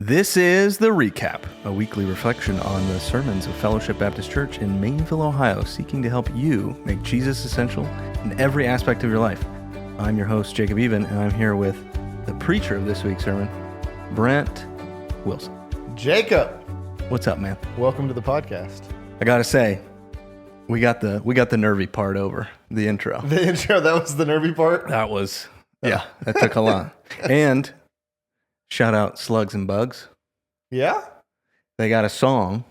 This is The Recap, a weekly reflection on the sermons of Fellowship Baptist Church in Maineville, Ohio, seeking to help you make Jesus essential in every aspect of your life. I'm your host, Jacob Even, and I'm here with the preacher of this week's sermon, Brent Wilson. Jacob, what's up, man? welcome to the podcast. I gotta say, we got the nervy part over, the intro. The intro, that was the nervy part? That was, that took a lot. And shout out Slugs and Bugs. Yeah? They got a song,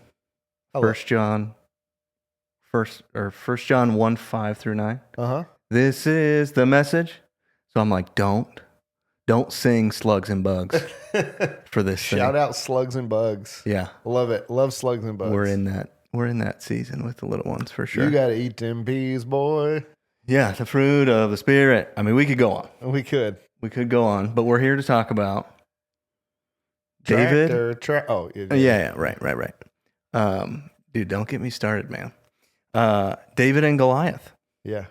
Hello. 1 John 1, 5 through 9. Uh-huh. This is the message. So I'm like, don't sing Slugs and Bugs for this thing. Shout out Slugs and Bugs. Yeah. Love it. Love Slugs and Bugs. We're in that season with the little ones for sure. You gotta eat them peas, boy. Yeah, the fruit of the Spirit. I mean, we could go on. We could go on, but we're here to talk about David. Right. Dude, don't get me started, man. David and Goliath. Yeah.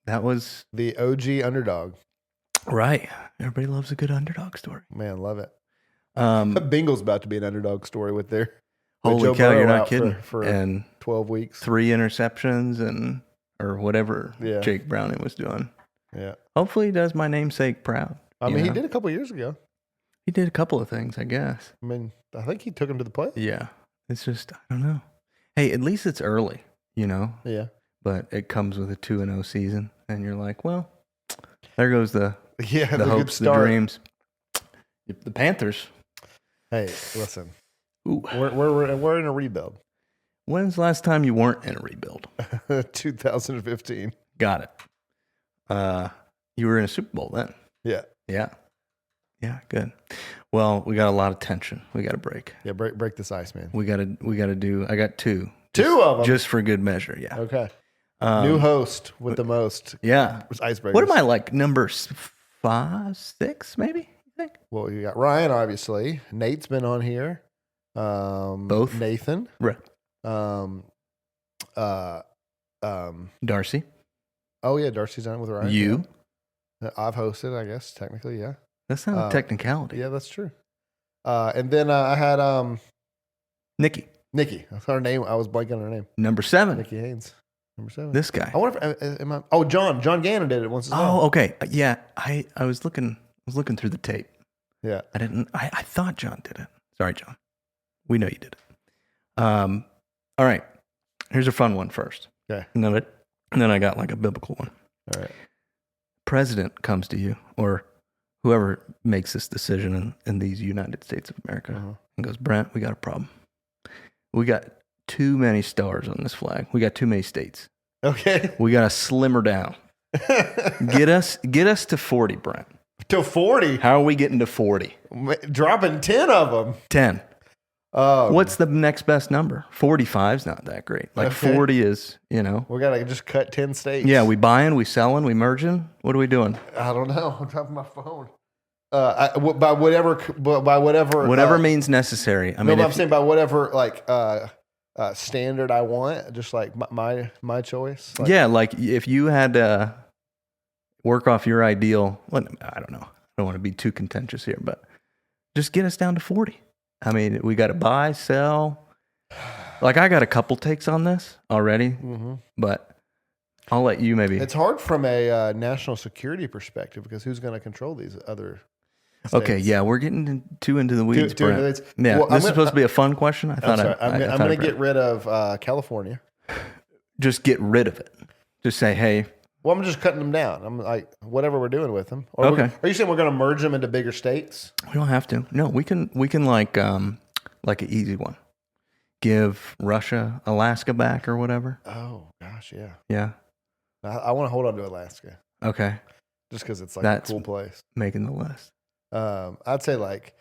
That was the OG underdog. Right. Everybody loves a good underdog story. Man, love it. Bengals about to be an underdog story with holy Joe cow, Burrow you're not out kidding. For and 12 weeks. 3 interceptions or whatever Jake Browning was doing. Yeah. Hopefully he does my namesake proud. I mean, he did a couple years ago. He did a couple of things, I guess. I mean, I think he took him to the play. Yeah. It's just, I don't know. Hey, at least it's early, Yeah. But it comes with a 2-0 season, and you're like, well, there goes the hopes, the dreams. The Panthers. Hey, listen. Ooh. We're in a rebuild. When's the last time you weren't in a rebuild? 2015. Got it. You were in a Super Bowl then. Yeah. Yeah, good. Well, we got a lot of tension. We got to break. Yeah, break this ice, man. We got to do. I got two. Two of them, just for good measure. Yeah. Okay. New host with the most. Yeah. Icebreakers. What am I like? Number 5, 6, maybe? You think? Well, you got Ryan, obviously. Nate's been on here. Both. Nathan. Right. Darcy. Oh yeah, Darcy's on with Ryan. You. Yeah. I've hosted, I guess, technically, yeah. That's not a technicality. Yeah, that's true. And then I had Nikki. That's her name. I was blanking on her name. Number 7. Nikki Haynes. Number 7. This guy. I wonder if John Gannon did it once as well. Oh, okay. Yeah, I was looking through the tape. Yeah. I thought John did it. Sorry, John. We know you did it. All right. Here's a fun one first. Okay. And then I got like a biblical one. All right. President comes to you, or whoever makes this decision in these United States of America, and goes, Brent, we got a problem. We got too many stars on this flag. We got too many states. Okay. We got to slimmer down. Get us to 40, Brent. To 40? How are we getting to 40? Dropping 10 of them. 10. What's the next best number? 45's not that great. Like 40 is, We got to just cut 10 states. Yeah, we buying, we selling, we merging. What are we doing? I don't know. I'm dropping my phone. By whatever means necessary. I mean, I'm saying by whatever standard I want, just like my choice. Like if you had to work off your ideal, well, I don't know. I don't want to be too contentious here, but just get us down to 40. I mean, we got to buy, sell. Like I got a couple takes on this already, but I'll let you maybe. It's hard from a national security perspective because who's going to control these other states? Okay, yeah, we're getting too into the weeds, too into the weeds. Yeah, well, this is supposed to be a fun question. I'm going to get rid of California. Just get rid of it. Just say, hey. Well, I'm just cutting them down. I'm like, whatever we're doing with them. Okay. Are you saying we're going to merge them into bigger states? We don't have to. No, we can like an easy one. Give Russia Alaska back or whatever. Oh gosh, yeah. Yeah. I want to hold on to Alaska. Okay. Just because it's like a cool place. Making the list. I'd say like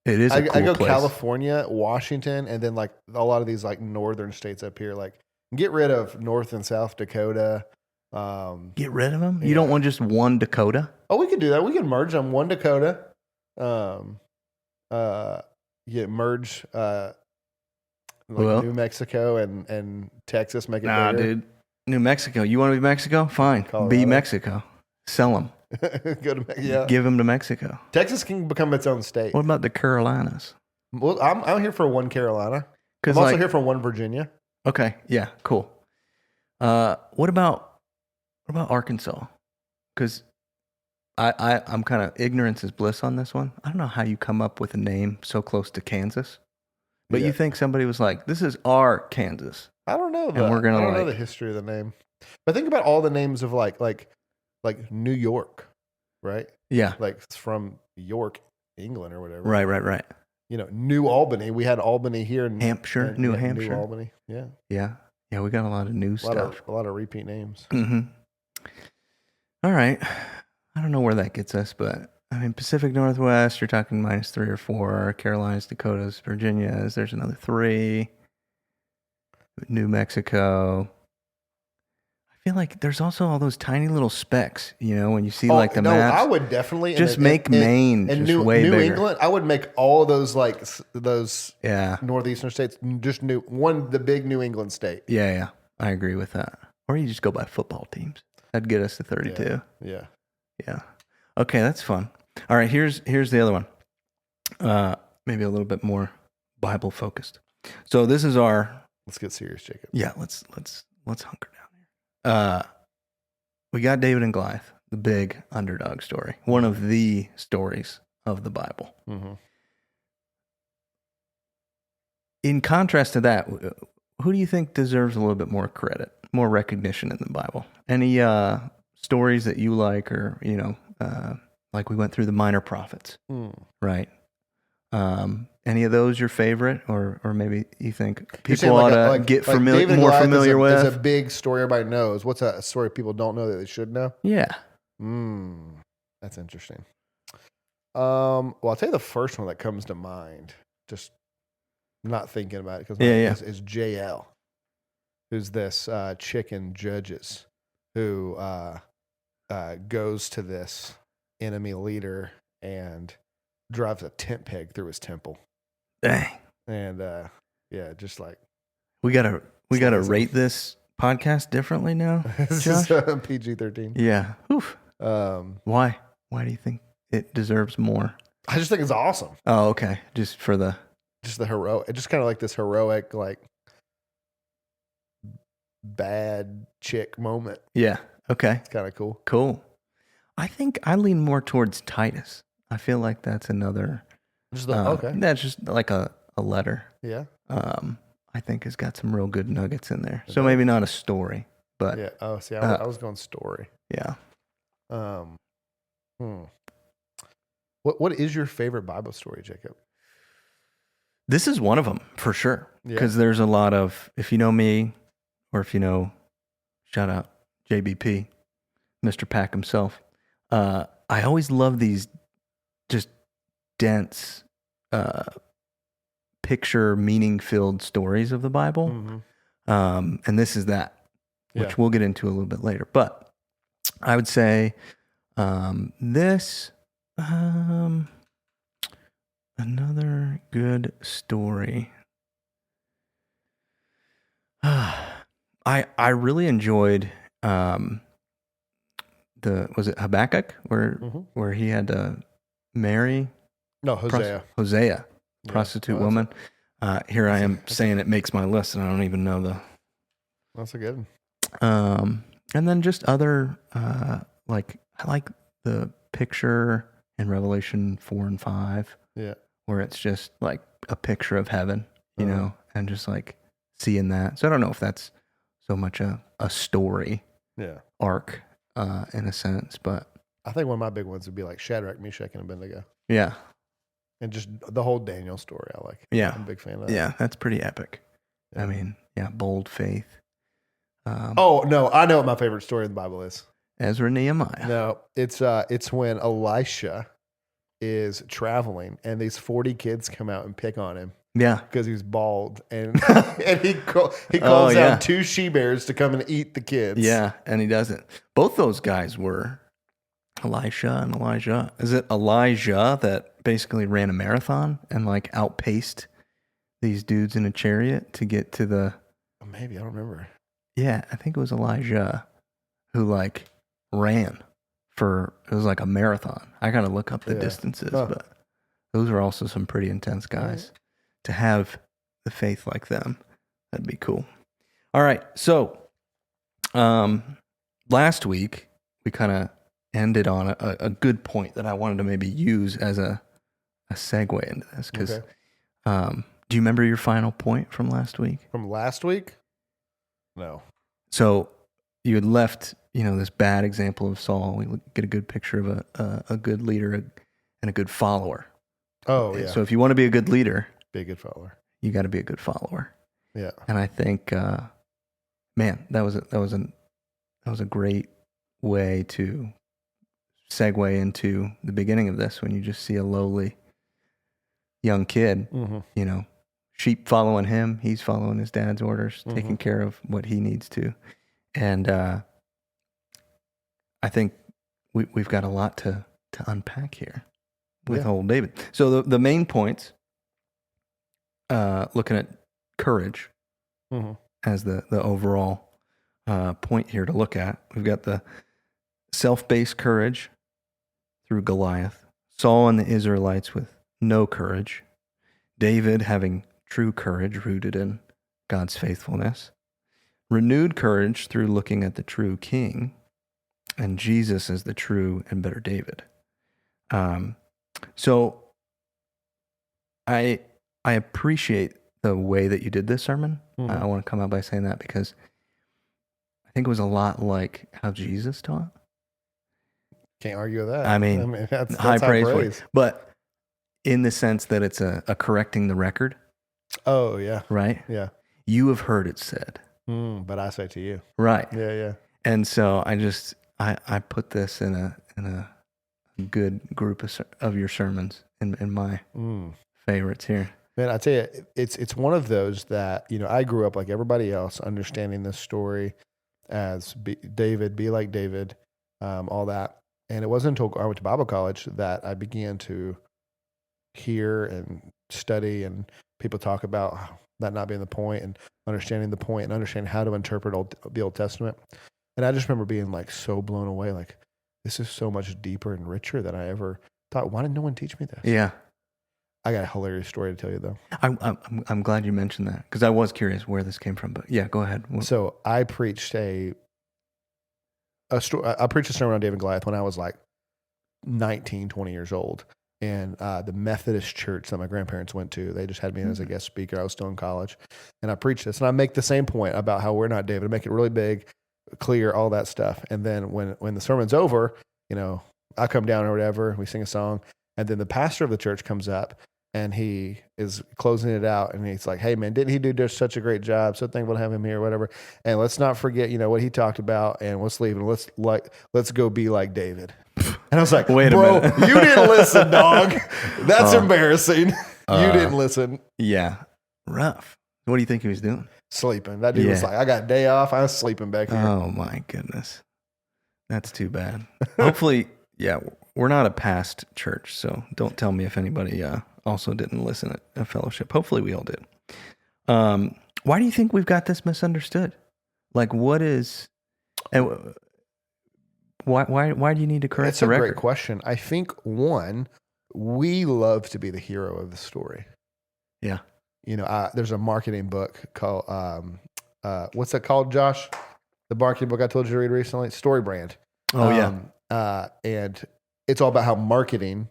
it is. I go place. California, Washington, and then like a lot of these like northern states up here. Like get rid of North and South Dakota. Get rid of them? Yeah. You don't want just one Dakota? Oh, we could do that. We can merge them. One Dakota. Merge New Mexico and Texas. Make it bigger. Dude. New Mexico. You want to be Mexico? Fine. Colorado. Be Mexico. Sell them. Go to Mexico. Yeah. Give them to Mexico. Texas can become its own state. What about the Carolinas? Well, I'm here for one Carolina. I'm Because also like, here for one Virginia. okay, yeah, cool. What about Arkansas? Because I'm kind of ignorance is bliss on this one. I don't know how you come up with a name so close to Kansas, but Yeah. you think somebody was like, "This is our Kansas," I don't know and we're I gonna don't know the like, history of the name. But think about all the names of like New York, right? yeah, Like it's from York, England or whatever. right. You know, New Albany. We had Albany here in Hampshire, New New Hampshire, Albany. Yeah. yeah, we got a lot of new A lot stuff. of repeat names. Mm-hmm. All right, I don't know where that gets us, but I mean, Pacific Northwest, you're talking -3 or 4. Carolinas, Dakotas, Virginias. There's another 3. New Mexico. I feel like there's also all those tiny little specks, when you see like the maps. I would definitely Just make Maine and just New way bigger. England. I would make all those like those Yeah. northeastern states just the big New England state. Yeah. I agree with that. Or you just go by football teams. That'd get us to 32. Yeah. Okay, that's fun. All right, here's the other one. Maybe a little bit more Bible focused. So this is our. Let's get serious, Jacob. Yeah, let's hunker down here. We got David and Goliath, the big underdog story, one of the stories of the Bible. Mm-hmm. In contrast to that, who do you think deserves a little bit more credit, more recognition in the Bible? Any stories that you like, or like we went through the minor prophets, right? Any of those your favorite, or maybe you think people ought to get more familiar with? It's a big story everybody knows. What's a story people don't know that they should know? Yeah. That's interesting. Well, I'll tell you the first one that comes to mind. Just not thinking about it because is JL, who's this chick in Judges who goes to this enemy leader and drives a tent peg through his temple. Dang. And just like we gotta rate this podcast differently now. This Josh? is PG-13. Yeah. Oof. Why do you think it deserves more? I just think it's awesome. Oh, okay. Just the heroic, just kind of like this heroic, like bad chick moment. Yeah. Okay. It's kind of cool. Cool. I think I lean more towards Titus. I feel like that's another. Okay. That's just like a letter. Yeah. I think has got some real good nuggets in there. So maybe not a story, but yeah. Oh, see, I was going story. Yeah. What is your favorite Bible story, Jacob? This is one of them for sure. Because there's a lot of, if you know me, or if you know, shout out JBP, Mr. Pack himself. I always love these just dense, picture meaning-filled stories of the Bible. Mm-hmm. And this is that, which we'll get into a little bit later. But I would say this, another good story. I really enjoyed was it Habakkuk where he had to marry? No, Hosea. Prostitute woman. Here I am saying it makes my list, and I don't even know the. That's a good one. And then just other like I like the picture in Revelation 4 and 5. Yeah, where it's just like a picture of heaven, you know, and just like seeing that. So I don't know if that's so much a story arc in a sense, but I think one of my big ones would be like Shadrach, Meshach, and Abednego. Yeah. And just the whole Daniel story, I like. Yeah. I'm a big fan of that. Yeah, that's pretty epic. Yeah. I mean, bold faith. Oh, no, I know what my favorite story in the Bible is. Ezra, Nehemiah. No, it's when Elisha is traveling and these 40 kids come out and pick on him. Yeah. Because he's bald. And and he calls out 2 she-bears to come and eat the kids. Yeah, and he doesn't. Both those guys were Elisha and Elijah. Is it Elijah that basically ran a marathon and like outpaced these dudes in a chariot to get to the... Maybe, I don't remember. Yeah, I think it was Elijah who like ran it was like a marathon. I gotta look up the distances, but those are also some pretty intense guys. to have the faith like them. That'd be cool. All right. So, last week we kind of ended on a good point that I wanted to maybe use as a segue into this. Because, Okay. do you remember your final point from last week? From last week? No. So you had left, this bad example of Saul. We get a good picture of a good leader and a good follower. Oh, yeah. So if you want to be a good leader, be a good follower. You got to be a good follower. Yeah. And I think, man, that was a great way to segue into the beginning of this, when you just see a lowly young kid, sheep following him. He's following his dad's orders, taking care of what he needs to. And I think we've got a lot to unpack here with old David. So the main points, looking at courage as the overall point here to look at. We've got the self-based courage through Goliath, Saul and the Israelites with no courage, David having true courage rooted in God's faithfulness, renewed courage through looking at the true king, and Jesus as the true and better David. So I appreciate the way that you did this sermon. I want to come out by saying that because I think it was a lot like how Jesus taught. Can't argue with that. I mean that's high praise for it. But in the sense that it's a correcting the record. Oh, yeah. Right? Yeah. You have heard it said. But I say to you. Right. Yeah. And so I put this in a good group of your sermons in my favorites here. Man, I tell you, it's one of those that, I grew up like everybody else, understanding this story as David, be like David, all that. And it wasn't until I went to Bible college that I began to hear and study and people talk about that not being the point, and understanding the point and understanding how to interpret the Old Testament. And I just remember being like so blown away, like this is so much deeper and richer than I ever thought. Why did no one teach me this? Yeah. I got a hilarious story to tell you though. I'm glad you mentioned that because I was curious where this came from. But yeah, go ahead. So I preached I preached a sermon on David and Goliath when I was like 19, 20 years old. And the Methodist church that my grandparents went to, they just had me as a guest speaker. I was still in college. And I preached this. And I make the same point about how we're not David. I make it really big, clear, all that stuff. And then when the sermon's over, I come down or whatever, we sing a song. And then the pastor of the church comes up and he is closing it out. And he's like, hey, man, didn't he do just such a great job? So thankful to have him here, whatever. And let's not forget, what he talked about. And let's leave and let's go be like David. And I was like, wait a minute. You didn't listen, dog. That's embarrassing. You didn't listen. Yeah. Rough. What do you think he was doing? Sleeping. That dude was like, I got a day off. I was sleeping back here. Oh, my goodness. That's too bad. Hopefully, we're not a past church, so don't tell me if anybody also didn't listen at a fellowship. Hopefully we all did. Why do you think we've got this misunderstood? Like, what is... Why do you need to correct the record? That's a great question. I think, one, we love to be the hero of the story. Yeah. There's a marketing book called, what's that called, Josh? The marketing book I told you to read recently? Story Brand. Oh, yeah. And it's all about how marketing,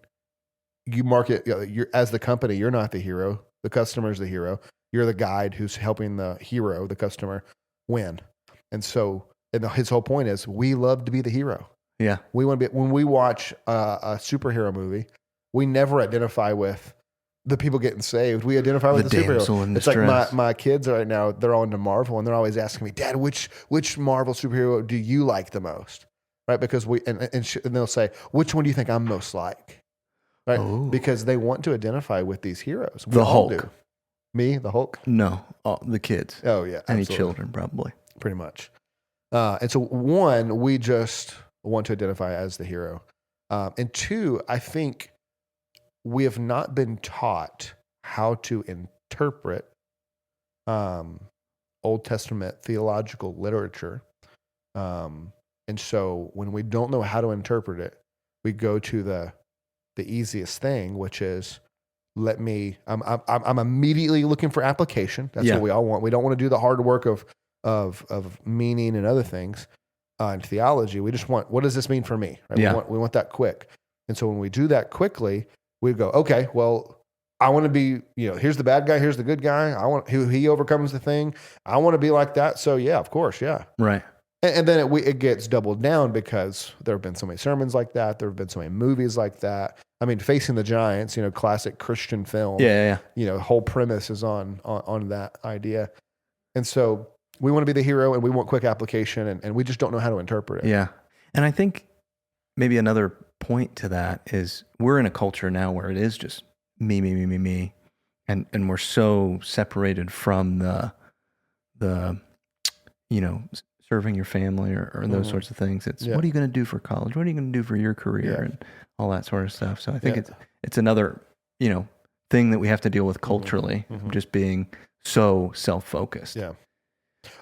you market, you're, as the company, you're not the hero. The customer's the hero. You're the guide who's helping the hero, the customer, win. And so... And his whole point is, we love to be the hero. Yeah. We want to be, when we watch a superhero movie, we never identify with the people getting saved. We identify with the superhero. It's like my kids right now, they're all into Marvel and they're always asking me, Dad, which Marvel superhero do you like the most? Right. Because and they'll say, which one do you think I'm most like? Right. Oh. Because they want to identify with these heroes. The Hulk. Me, the Hulk? No, the kids. Oh yeah. Any children probably. Pretty much. And so one, we just want to identify as the hero. And two, I think we have not been taught how to interpret Old Testament theological literature. And so when we don't know how to interpret it, we go to the easiest thing, which is I'm immediately looking for application. That's what we all want. We don't want to do the hard work of meaning and other things in theology. We just want, what does this mean for me? Right? Yeah. We want that quick. And so when we do that quickly, we go, okay, well, I want to be, here's the bad guy, here's the good guy. I want who he overcomes the thing. I want to be like that. So yeah, of course, yeah. Right. And then it gets doubled down because there have been so many sermons like that. There have been so many movies like that. I mean, Facing the Giants, classic Christian film. Yeah. Whole premise is on that idea. And so we want to be the hero and we want quick application and we just don't know how to interpret it. Yeah. And I think maybe another point to that is we're in a culture now where it is just me. And we're so separated from the serving your family or those sorts of things. It's what are you going to do for college? What are you going to do for your career and all that sort of stuff. So I think it's another, thing that we have to deal with culturally, just being so self-focused. Yeah.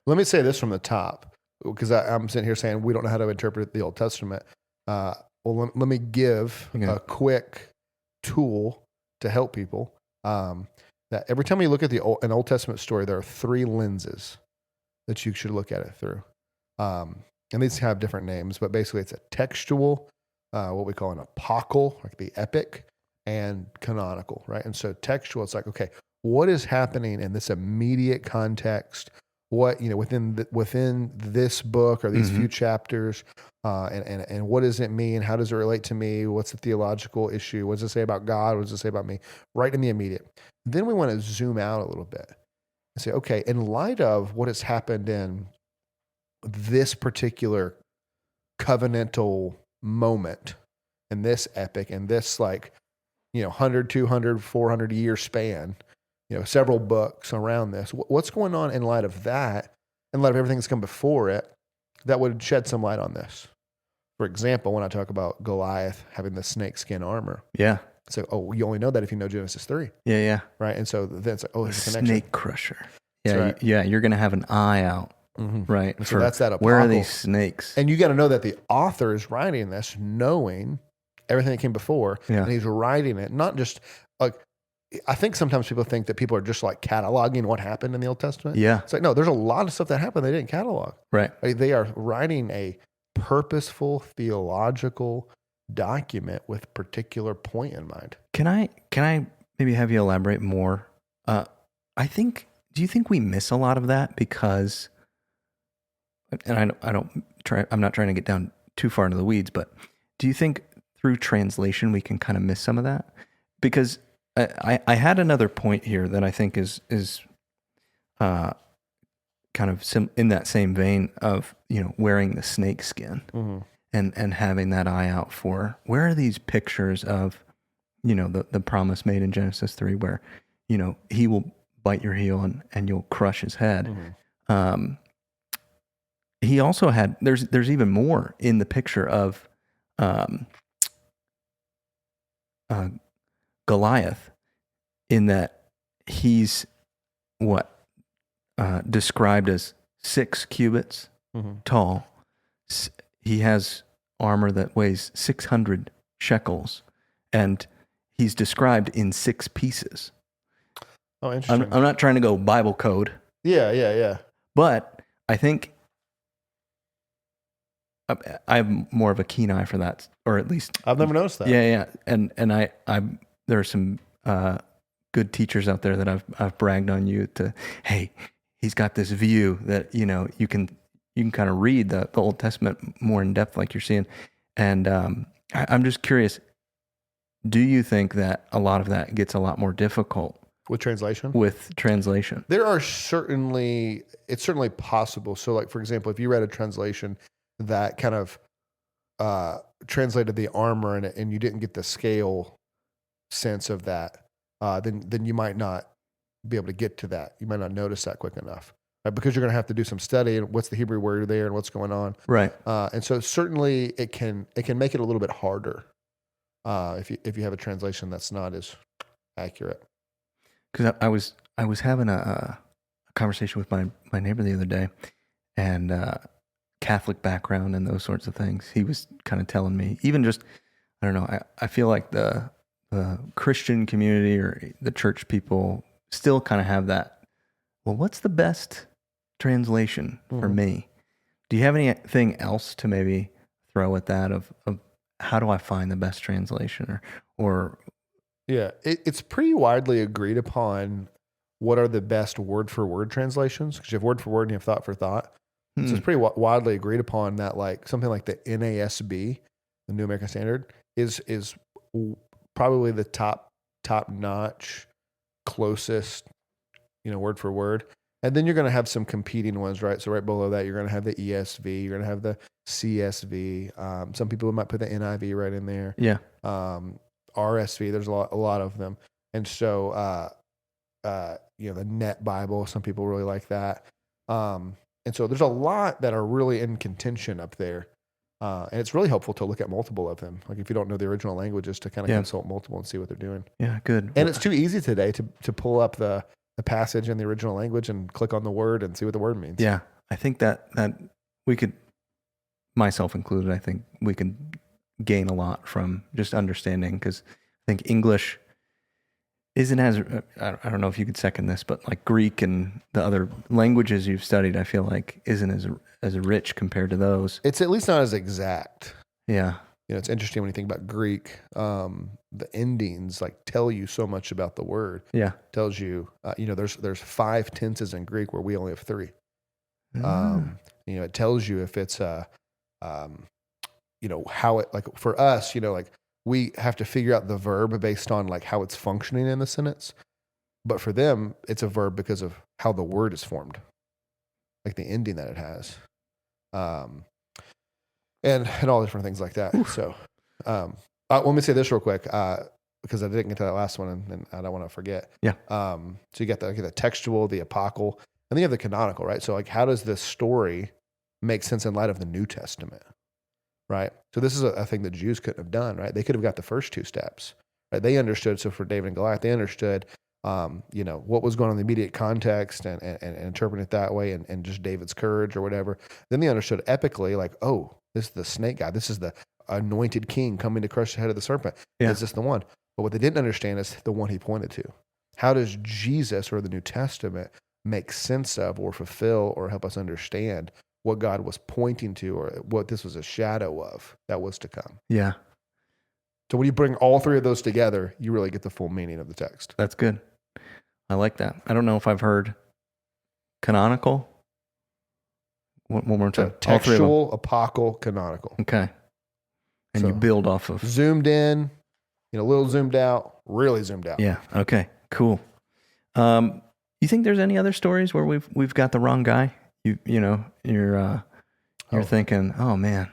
Let me say this from the top, because I'm sitting here saying we don't know how to interpret the Old Testament. Let me give a quick tool to help people. That every time you look at an Old Testament story, there are 3 lenses that you should look at it through. And these have different names, but basically it's a textual, what we call an apocal, like the epic, and canonical, right? And so textual, it's like, okay, what is happening in this immediate context? What, within this book or these few chapters, and what does it mean? How does it relate to me? What's the theological issue? What does it say about God? What does it say about me? Right in the immediate. Then we want to zoom out a little bit and say, okay, in light of what has happened in this particular covenantal moment in this epic and this 100, 200, 400 year span, several books around this. What's going on in light of that, in light of everything that's come before it, that would shed some light on this? For example, when I talk about Goliath having the snakeskin armor. Yeah. So, you only know that if you know Genesis 3. Yeah. Right? And so then it's like, there's a connection. Snake crusher. Yeah, right. You're going to have an eye out, right? And so that's that apocal. Where are these snakes? And you got to know that the author is writing this knowing everything that came before, and he's writing it, not just I think sometimes people think that people are just cataloging what happened in the Old Testament. Yeah. It's no, there's a lot of stuff that happened they didn't catalog. Right. They are writing a purposeful theological document with a particular point in mind. Can I maybe have you elaborate more? Do you think we miss a lot of that because, and I'm not trying to get down too far into the weeds, but do you think through translation we can kind of miss some of that? Because I had another point here that I think is kind of in that same vein of wearing the snake skin and having that eye out for where are these pictures of the promise made in Genesis 3 where he will bite your heel and you'll crush his head. He also had there's even more in the picture of Goliath, in that he's described as 6 cubits tall. He has armor that weighs 600 shekels, and he's described in 6 pieces. Oh, interesting. I'm not trying to go Bible code. Yeah. But I think I have more of a keen eye for that, or at least I've never noticed that. Yeah. And I there are some good teachers out there that I've bragged on you to, hey, he's got this view that you can kind of read the Old Testament more in depth, like you're seeing. And I'm just curious, do you think that a lot of that gets a lot more difficult with translation? There are it's certainly possible. So for example, if you read a translation that kind of translated the armor and you didn't get the scale sense of that, then you might not be able to get to that. You might not notice that quick enough, right? Because you're going to have to do some study and what's the Hebrew word there and what's going on. Right. And so certainly it can make it a little bit harder if you have a translation that's not as accurate. Because I was having a conversation with my neighbor the other day, and Catholic background and those sorts of things. He was kind of telling me, even just, I don't know, I feel like the the Christian community or the church people still kind of have that. Well, what's the best translation for me? Do you have anything else to maybe throw at that of how do I find the best translation or Yeah, it's pretty widely agreed upon what are the best word for word translations, because you have word for word and you have thought for thought. So it's pretty widely agreed upon that like something like the NASB, the New American Standard, is probably the top notch, closest, word for word. And then you're going to have some competing ones, right? So right below that, you're going to have the ESV, you're going to have the CSV. Some people might put the NIV right in there. Yeah. RSV. There's a lot of them, and so the Net Bible. Some people really like that. And so there's a lot that are really in contention up there. And it's really helpful to look at multiple of them. Like if you don't know the original languages, to kind of consult multiple and see what they're doing. Yeah, good. And it's too easy today to pull up the passage in the original language and click on the word and see what the word means. Yeah, I think that we could, myself included, I think we could gain a lot from just understanding, because I think English isn't as, I don't know if you could second this, but like Greek and the other languages you've studied, I feel like isn't as rich compared to those. It's at least not as exact. Yeah. It's interesting when you think about Greek, the endings like tell you so much about the word. Yeah. Tells you, there's 5 tenses in Greek where we only have 3. It tells you if it's how it, like for us, like we have to figure out the verb based on like how it's functioning in the sentence. But for them, it's a verb because of how the word is formed, like the ending that it has. And all different things like that. Oof. So let me say this real quick, because I didn't get to that last one and I don't want to forget. Yeah. So you got the textual, the apocryphal, and then you have the canonical, right? So like, how does this story make sense in light of the New Testament, right? So this is a thing that Jews couldn't have done, right? They could have got the first 2 steps, right? They understood. So for David and Goliath, they understood, what was going on in the immediate context and interpret it that way and just David's courage or whatever. Then they understood epically, like, oh, this is the snake guy. This is the anointed king coming to crush the head of the serpent. Yeah. Is this the one? But what they didn't understand is the one he pointed to. How does Jesus or the New Testament make sense of or fulfill or help us understand what God was pointing to or what this was a shadow of that was to come? Yeah. So when you bring all 3 of those together, you really get the full meaning of the text. That's good. I like that. I don't know if I've heard canonical. One more time. So textual, apocryphal, canonical. Okay. And you build off of zoomed in, a little zoomed out, really zoomed out. Yeah. Okay. Cool. You think there's any other stories where we've got the wrong guy? You're thinking, oh man,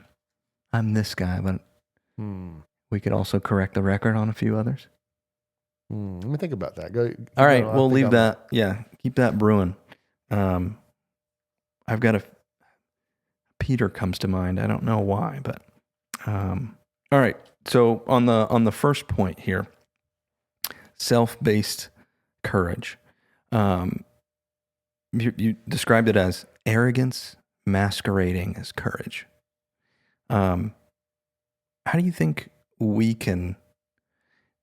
I'm this guy, but we could also correct the record on a few others. Let me think about that. All right, we'll leave that. Yeah, keep that brewing. I've got Peter comes to mind. I don't know why, but all right. So on the first point here, self-based courage. You described it as arrogance masquerading as courage. How do you think we can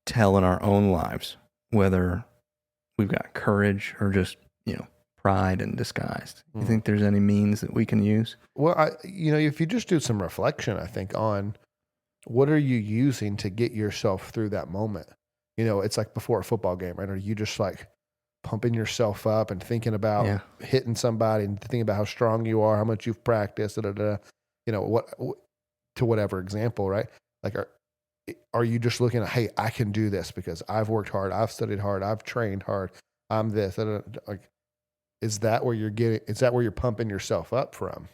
tell in our own lives whether we've got courage or just, pride and disguised? You think there's any means that we can use? Well, if you just do some reflection, I think on what are you using to get yourself through that moment? It's like before a football game, right? Are you just like pumping yourself up and thinking about hitting somebody and thinking about how strong you are, how much you've practiced, what to whatever example, right? Like, are you just looking at, hey, I can do this because I've worked hard, I've studied hard, I've trained hard, I'm this, like, is that where you're pumping yourself up from?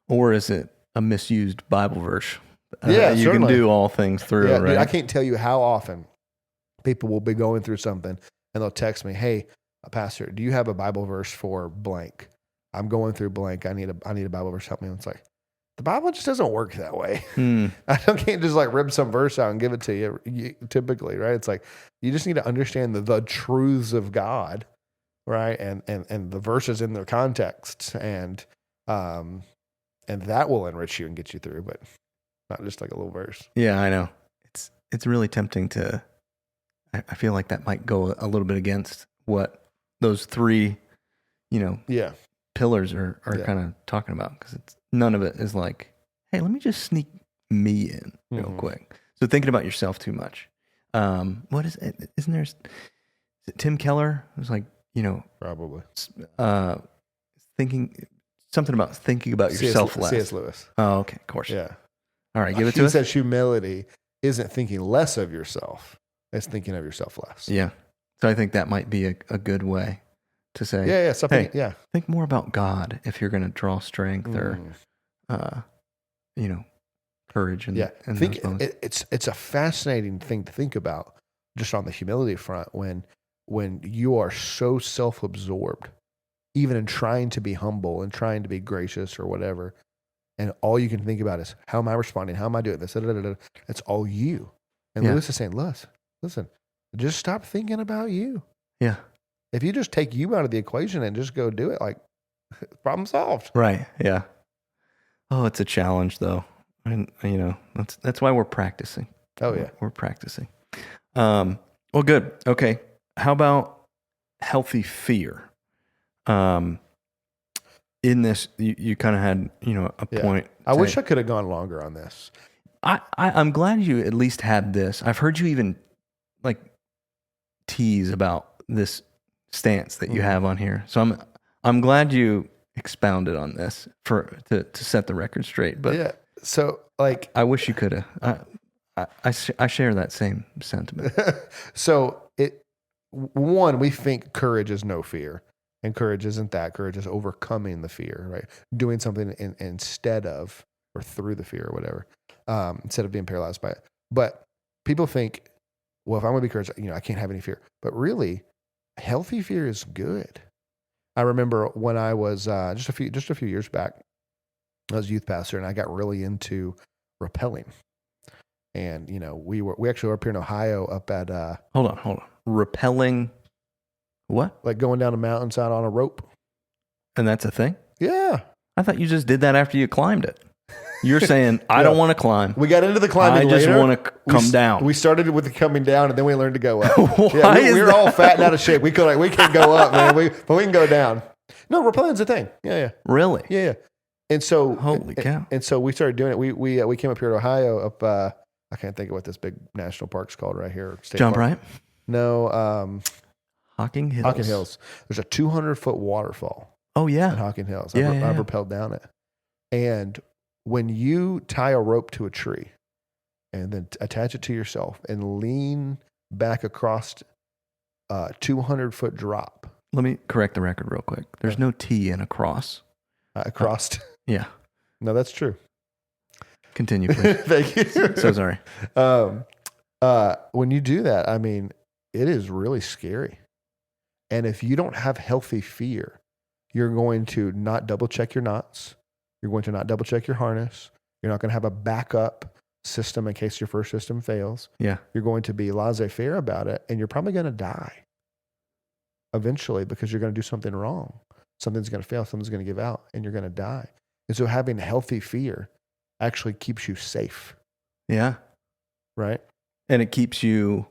Or is it a misused Bible verse? Yeah, you certainly. Can do all things through, right? Dude, I can't tell you how often people will be going through something and they'll text me, hey, pastor, do you have a Bible verse for blank? I'm going through blank. I need a Bible verse. Help me. And it's like, the Bible just doesn't work that way. I can't just like rip some verse out and give it to you typically, right? It's like, you just need to understand the truths of God, right? And the verses in their contexts and that will enrich you and get you through, but not just like a little verse. Yeah, I know. it's really tempting to, I feel like that might go a little bit against what those three, pillars are kind of talking about, because none of it is like, hey, let me just sneak me in real quick. So thinking about yourself too much. What is it? Isn't there, is it Tim Keller? It was like, probably something about thinking about yourself less. C.S. Lewis. Oh, okay. Of course. Yeah. All right. Give it to us. He says humility isn't thinking less of yourself. It's thinking of yourself less. Yeah. So I think that might be a good way to say, think more about God if you're going to draw strength or, courage. And, and think it's a fascinating thing to think about just on the humility front when you are so self-absorbed, even in trying to be humble and trying to be gracious or whatever, and all you can think about is, how am I responding? How am I doing this? It's all you. And Lewis is saying, listen, just stop thinking about you. Yeah. If you just take you out of the equation and just go do it, like, problem solved. Right. Yeah. Oh, it's a challenge though. And that's why we're practicing. Oh yeah. We're practicing. Well, good. Okay. How about healthy fear? In this, you kind of had, a point. I wish I could have gone longer on this. I'm glad you at least had this. I've heard you even like tease about this stance that you have on here. So I'm glad you expounded on this to set the record straight. But yeah, so like I wish you could have. I share that same sentiment. So we think courage is no fear, and courage isn't that. Courage is overcoming the fear, right? Doing something instead of or through the fear or whatever, instead of being paralyzed by it. But people think, well, if I'm going to be courageous, I can't have any fear. But really, healthy fear is good. I remember when I was just a few years back, I was a youth pastor, and I got really into rappelling. And we actually were up here in Ohio, up at hold on, rappelling, what? Like going down a mountainside on a rope. And that's a thing? Yeah. I thought you just did that after you climbed it. You're saying, I don't want to climb. We got into the climbing later. I just want to come down. We started with the coming down, and then we learned to go up. We were all fat and out of shape. We can't go up, man. But we can go down. No, rappelling's a thing. Yeah. Really? Yeah. And so, holy cow! And so we started doing it. We came up here to Ohio. Up, I can't think of what this big national park's called right here. John Bryant? No. Hocking Hills. Hocking Hills. There's a 200-foot waterfall. Oh yeah. At Hocking Hills. Yeah, I've rappelled down it. And when you tie a rope to a tree and then attach it to yourself and lean back across a 200-foot drop. Let me correct the record real quick. There's no T in across. Across? Yeah. No, that's true. Continue, please. Thank you. So sorry. When you do that, I mean, it is really scary. And if you don't have healthy fear, you're going to not double check your knots. You're going to not double check your harness. You're not going to have a backup system in case your first system fails. Yeah. You're going to be laissez-faire about it, and you're probably going to die eventually because you're going to do something wrong. Something's going to fail. Something's going to give out, and you're going to die. And so having healthy fear actually keeps you safe. Yeah. Right? And it keeps you,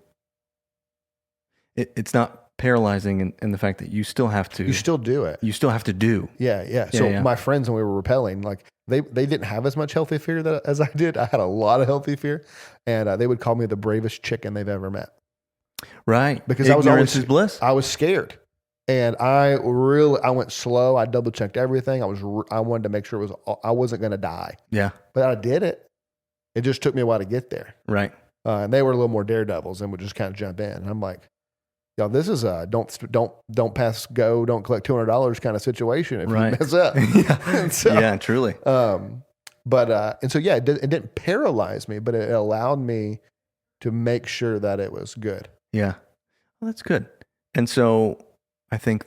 it's not paralyzing in the fact that you still have to. You still do it. You still have to do. Yeah. So my friends, when we were rappelling, like they didn't have as much healthy fear as I did. I had a lot of healthy fear, and they would call me the bravest chicken they've ever met. Right. Because ignorance is bliss. I was scared, and I went slow. I double checked everything. I wanted to make sure I wasn't going to die. Yeah. But I did it. It just took me a while to get there. Right. And they were a little more daredevils and would just kind of jump in. And I'm like, yo, this is a don't pass go, don't collect $200 kind of situation if you mess up. Yeah, truly. And so it didn't paralyze me, but it allowed me to make sure that it was good. Yeah, well, that's good. And so I think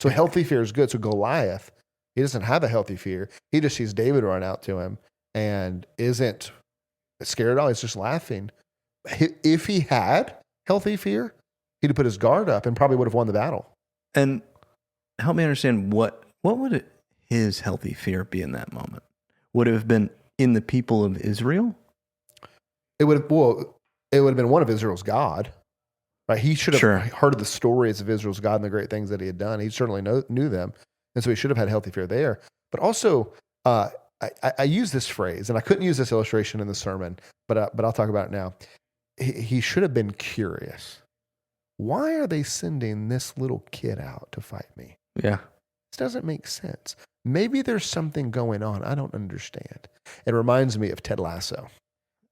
so healthy fear is good. So Goliath, he doesn't have a healthy fear. He just sees David run out to him and isn't scared at all. He's just laughing. If he had healthy fear, he'd have put his guard up and probably would have won the battle. And help me understand what would his healthy fear be in that moment? Would it have been in the people of Israel? it would have been one of Israel's God. Right? He should have heard the stories of Israel's God and the great things that he had done. He certainly knew them. And so he should have had healthy fear there. But also, I use this phrase, and I couldn't use this illustration in the sermon, but I'll talk about it now. He should have been curious. Why are they sending this little kid out to fight me? Yeah. This doesn't make sense. Maybe there's something going on I don't understand. It reminds me of Ted Lasso.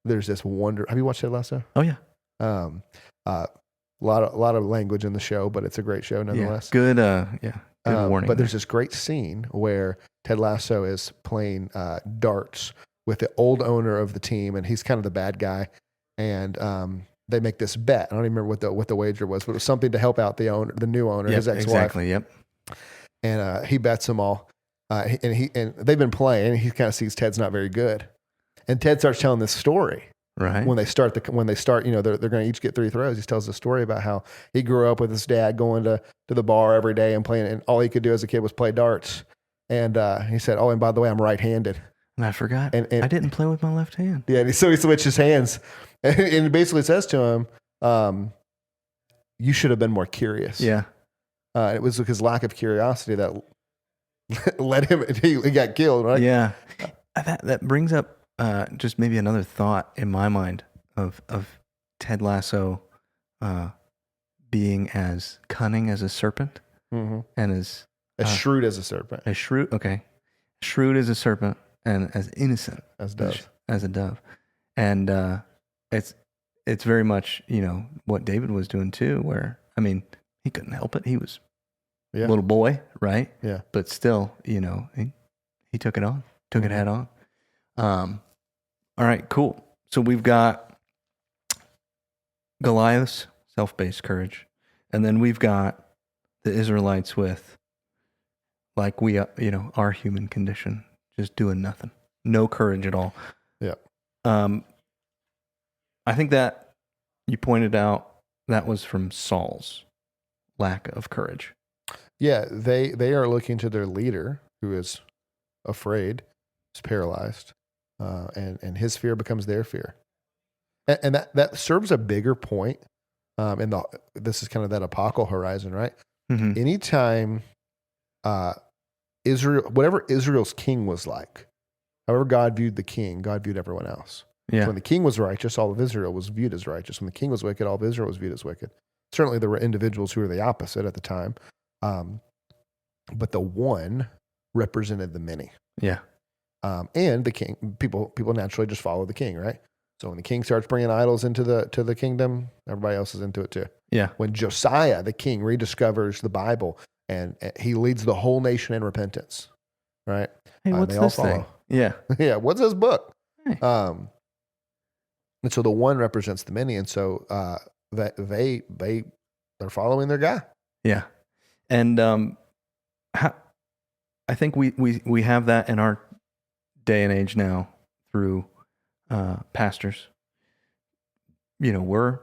There's this have you watched Ted Lasso? Oh, yeah. A lot of language in the show, but it's a great show nonetheless. Yeah. Good warning. But there's this great scene where Ted Lasso is playing darts with the old owner of the team, and he's kind of the bad guy. And they make this bet. I don't even remember what the wager was, but it was something to help out the new owner, his ex-wife. Exactly. Yep. And he bets them all. And they've been playing, and he kind of sees Ted's not very good. And Ted starts telling this story. Right. When they start, they're going to each get 3 throws. He tells the story about how he grew up with his dad going to the bar every day and playing, and all he could do as a kid was play darts. And he said, "Oh, and by the way, I'm right-handed." And I forgot. And I didn't play with my left hand. Yeah. So he switched his hands, and it basically says to him, "You should have been more curious." Yeah. It was his lack of curiosity that led him. He got killed. Right. Yeah. That brings up just maybe another thought in my mind of Ted Lasso being as cunning as a serpent and as shrewd as a serpent. Shrewd as a serpent and as innocent as a dove. And it's very much, what David was doing too, where, I mean, he couldn't help it. He was a little boy, right? Yeah. But still, he took it on, took it head on. All right, cool. So we've got Goliath's self-based courage, and then we've got the Israelites with, like our human condition, just doing nothing, no courage at all. Yeah. I think that you pointed out that was from Saul's lack of courage. Yeah, they are looking to their leader who is afraid, is paralyzed. And his fear becomes their fear, and that serves a bigger point. This is kind of that apocalypal horizon, right? Mm-hmm. Anytime whatever Israel's king was like, however God viewed the king, God viewed everyone else. Yeah. So when the king was righteous, all of Israel was viewed as righteous. When the king was wicked, all of Israel was viewed as wicked. Certainly, there were individuals who were the opposite at the time, but the one represented the many. Yeah. And the king, people naturally just follow the king, right? So when the king starts bringing idols into the kingdom, everybody else is into it too. Yeah. When Josiah, the king, rediscovers the Bible and he leads the whole nation in repentance, right? Hey, what's this thing? Yeah. Yeah. What's this book? Hey. And so the one represents the many, and so that they're following their guy. Yeah. And I think we have that in our day and age now through pastors. We're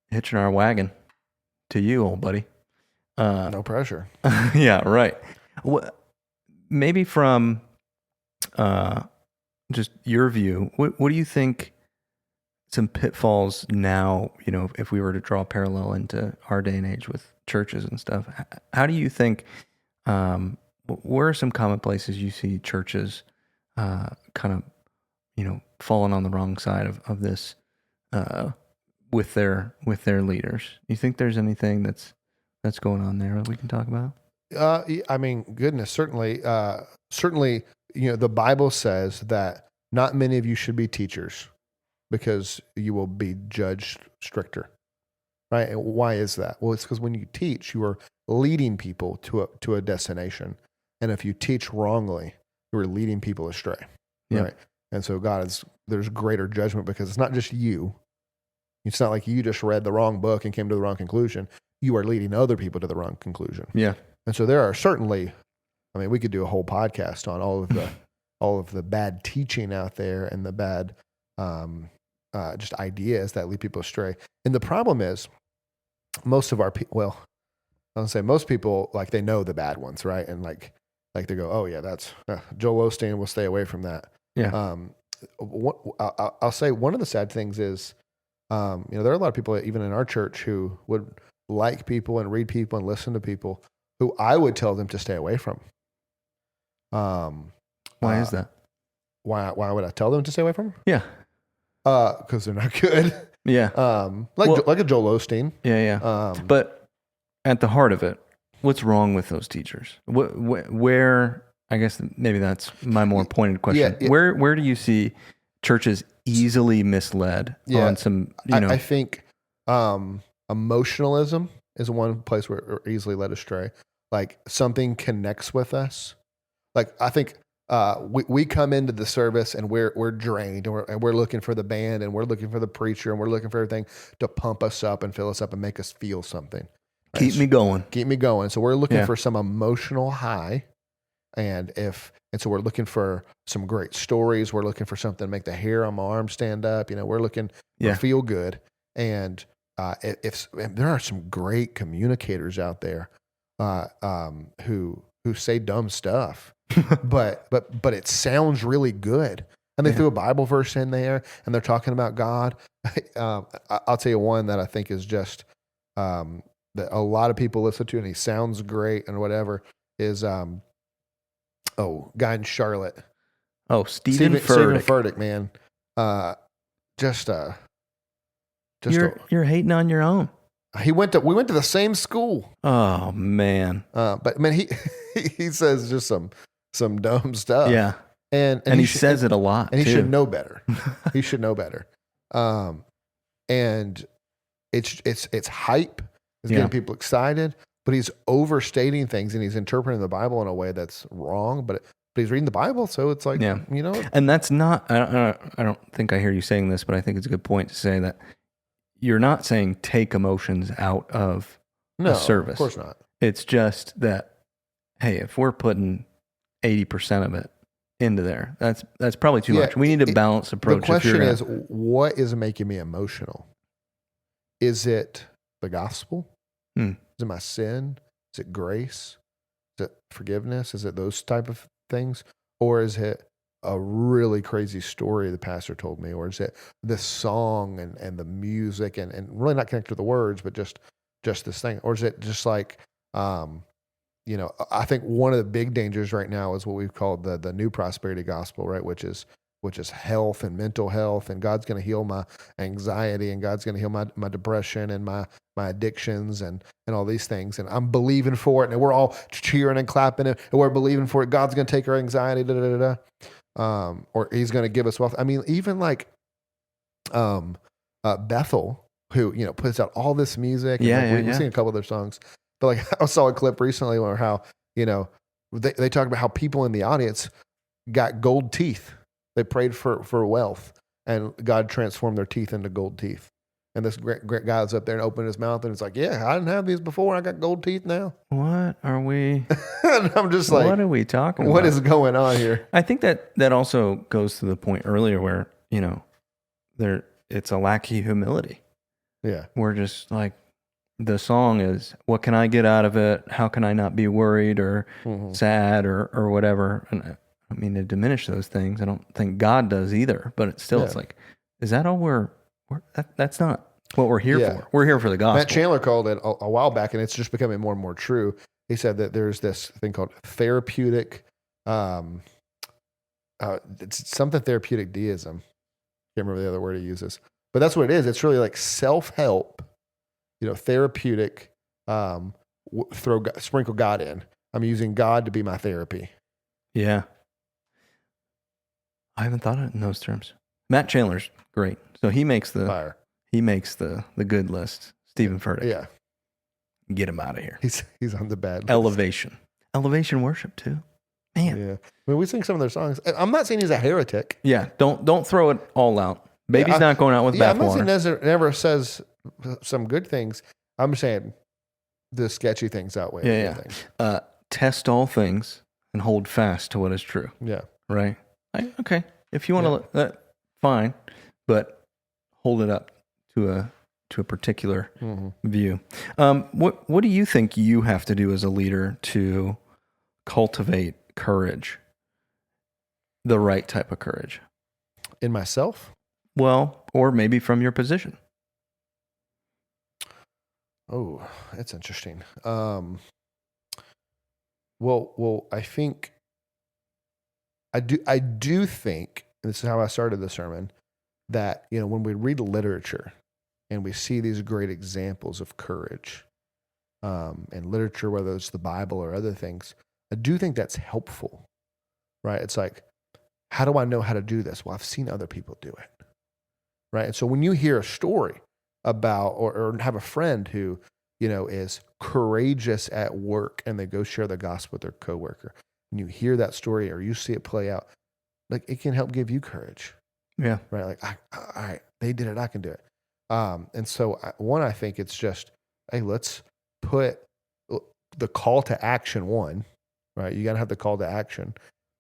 hitching our wagon to you, old buddy. No pressure. Yeah, right. Maybe from just your view, what do you think some pitfalls now, if we were to draw a parallel into our day and age with churches and stuff, how do you think, where are some common places you see churches kind of, falling on the wrong side of this with their leaders? You think there's anything that's going on there that we can talk about? I mean, goodness, certainly, the Bible says that not many of you should be teachers because you will be judged stricter, right? And why is that? Well, it's because when you teach, you are leading people to a destination. And if you teach wrongly, you are leading people astray, yep. Right? And so there's greater judgment because it's not just you. It's not like you just read the wrong book and came to the wrong conclusion. You are leading other people to the wrong conclusion. Yeah. And so there are certainly, we could do a whole podcast on all of the bad teaching out there and the bad just ideas that lead people astray. And the problem is most of our people, I don't say most people, like they know the bad ones, right? And like they go, oh yeah, that's Joel Osteen, we'll stay away from that. Yeah. I'll say one of the sad things is, there are a lot of people even in our church who would like people and read people and listen to people who I would tell them to stay away from. Why is that? Why would I tell them to stay away from? Yeah. Because they're not good. Yeah. Like a Joel Osteen. Yeah. But at the heart of it, what's wrong with those teachers? Where, I guess maybe that's my more pointed question. Yeah. Where do you see churches easily misled on some, I think emotionalism is one place where we're easily led astray. Like something connects with us. Like I think we come into the service and we're drained and we're looking for the band and we're looking for the preacher and we're looking for everything to pump us up and fill us up and make us feel something. Right? Keep me going. So we're looking for some emotional high. And so we're looking for some great stories. We're looking for something to make the hair on my arm stand up. We're looking for feel good. And if there are some great communicators out there who say dumb stuff, but it sounds really good. And they threw a Bible verse in there, and they're talking about God. I'll tell you one that I think is just that a lot of people listen to, and he sounds great and whatever. Is guy in Charlotte. Oh, Stephen Furtick, man. You're hating on your own. We went to the same school. Oh man. But man, he says just some dumb stuff. Yeah. And he says it a lot. And he should know better. He should know better. And it's hype. It's getting people excited, but he's overstating things and he's interpreting the Bible in a way that's wrong, but he's reading the Bible. So it's like, And that's not, I don't think I hear you saying this, but I think it's a good point to say that you're not saying take emotions out of the service. Of course not. It's just that, hey, if we're putting 80% of it into there, that's probably too much. We need a balanced approach. The question is, what is making me emotional? Is it the gospel? Is it my sin? Is it grace? Is it forgiveness? Is it those type of things? Or is it a really crazy story the pastor told me? Or is it this song and the music and really not connected to the words, but just this thing? Or is it just like, I think one of the big dangers right now is what we've called the new prosperity gospel, right? Which is health and mental health, and God's going to heal my anxiety, and God's going to heal my depression and my addictions and all these things. And I'm believing for it, and we're all cheering and clapping, and we're believing for it. God's going to take our anxiety, or he's going to give us wealth. I mean, even like Bethel, who, puts out all this music. And we've seen a couple of their songs. But like I saw a clip recently where how, they talk about how people in the audience got gold teeth. They prayed for wealth, and God transformed their teeth into gold teeth. And this great guy was up there and opened his mouth, and it's like, yeah, I didn't have these before. I got gold teeth now. What are we? And I'm just like, what are we talking about? What is going on here? I think that also goes to the point earlier where, it's a lack of humility. Yeah. We're just like, the song is, what can I get out of it? How can I not be worried or sad or whatever? And I mean, to diminish those things, I don't think God does either, but it's like, is that all that's not what we're here for. We're here for the gospel. Matt Chandler called it a while back, and it's just becoming more and more true. He said that there's this thing called therapeutic, it's something therapeutic deism. Can't remember the other word he uses, but that's what it is. It's really like self-help, therapeutic, sprinkle God in. I'm using God to be my therapy. Yeah. I haven't thought of it in those terms. Matt Chandler's great. So he makes the Fire. He makes the good list. Stephen Furtick. Yeah. Get him out of here. He's on the bad list. Elevation worship too. Man. Yeah. I mean, we sing some of their songs. I'm not saying he's a heretic. Yeah. Don't throw it all out. Baby's not going out with bathwater. I'm not saying never says some good things. I'm saying the sketchy things outweigh the good things. Test all things and hold fast to what is true. Yeah. Right? Okay. If you want to, fine. But hold it up to a particular view. What do you think you have to do as a leader to cultivate courage? The right type of courage? In myself? Well, or maybe from your position. Oh, that's interesting. Well, I think I do think, and this is how I started the sermon, that when we read literature and we see these great examples of courage, and literature, whether it's the Bible or other things, I do think that's helpful, right? It's like, how do I know how to do this? Well, I've seen other people do it, right? And so when you hear a story about, or have a friend who, is courageous at work and they go share the gospel with their coworker, and you hear that story or you see it play out, like it can help give you courage. Yeah. Right. Like, all right, they did it. I can do it. And so I think it's just, hey, let's put the call to action one, right? You got to have the call to action,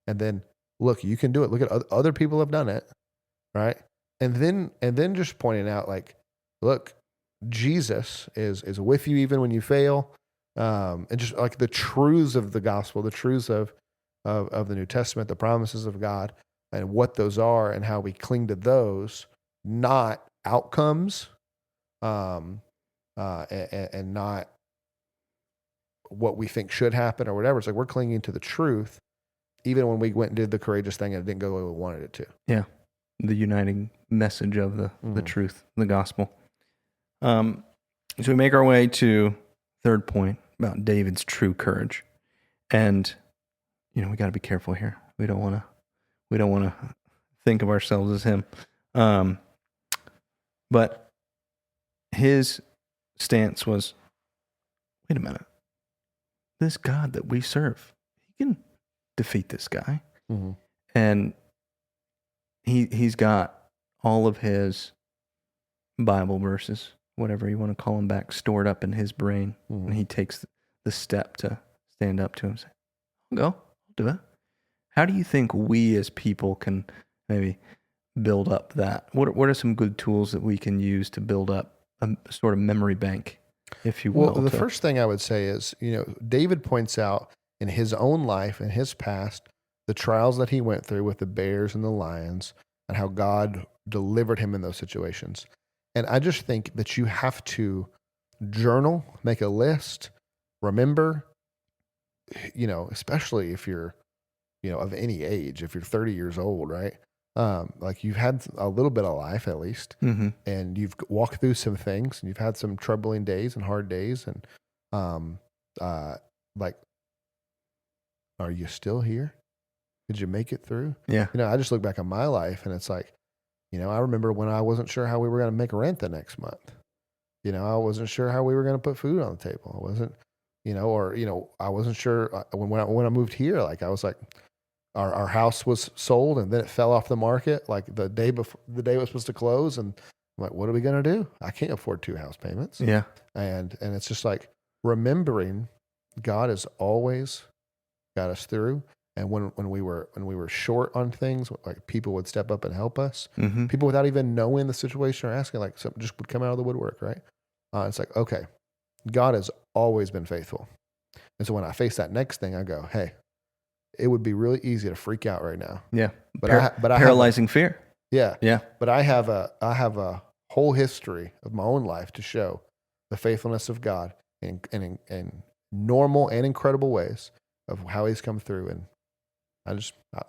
and then look, you can do it. Look at other people have done it. Right. And then just pointing out, like, look, Jesus is with you even when you fail. And just like the truths of the gospel, the truths of the New Testament, the promises of God, and what those are and how we cling to those, not outcomes, and not what we think should happen or whatever. It's like we're clinging to the truth, even when we went and did the courageous thing and it didn't go the way we wanted it to. Yeah. The uniting message of the truth, the gospel. So we make our way to third point about David's true courage. And, we got to be careful here. We don't want to think of ourselves as him. But his stance was, wait a minute. This God that we serve, he can defeat this guy. Mm-hmm. And he's got all of his Bible verses, whatever you want to call them, back stored up in his brain. Mm-hmm. And he takes the step to stand up to him and say, I'll go, I'll do it. How do you think we as people can maybe build up that? What are some good tools that we can use to build up a sort of memory bank, if you will? Well, the first thing I would say is, David points out in his own life and his past, the trials that he went through with the bears and the lions and how God delivered him in those situations. And I just think that you have to journal, make a list, remember, especially if you're, of any age, if you're 30 years old, right? Like you've had a little bit of life at least, Mm-hmm. and you've walked through some things and you've had some troubling days and hard days. And, like, are you still here? Did you make it through? Yeah. I just look back on my life and it's like, I remember when I wasn't sure how we were going to make rent the next month. I wasn't sure how we were going to put food on the table. I wasn't, I wasn't sure when I moved here, like I was like, our house was sold and then it fell off the market like the day before the day it was supposed to close. And I'm like, what are we going to do? I can't afford 2 house payments. Yeah. And it's just like remembering God has always got us through. And when we were short on things, like people would step up and help us. Mm-hmm. People without even knowing the situation or asking, like something just would come out of the woodwork, right? It's like, okay, God has always been faithful. And so when I face that next thing, I go, hey, it would be really easy to freak out right now. Yeah. But paralyzing fear. Yeah. Yeah. But I have a whole history of my own life to show the faithfulness of God in normal and incredible ways of how he's come through. And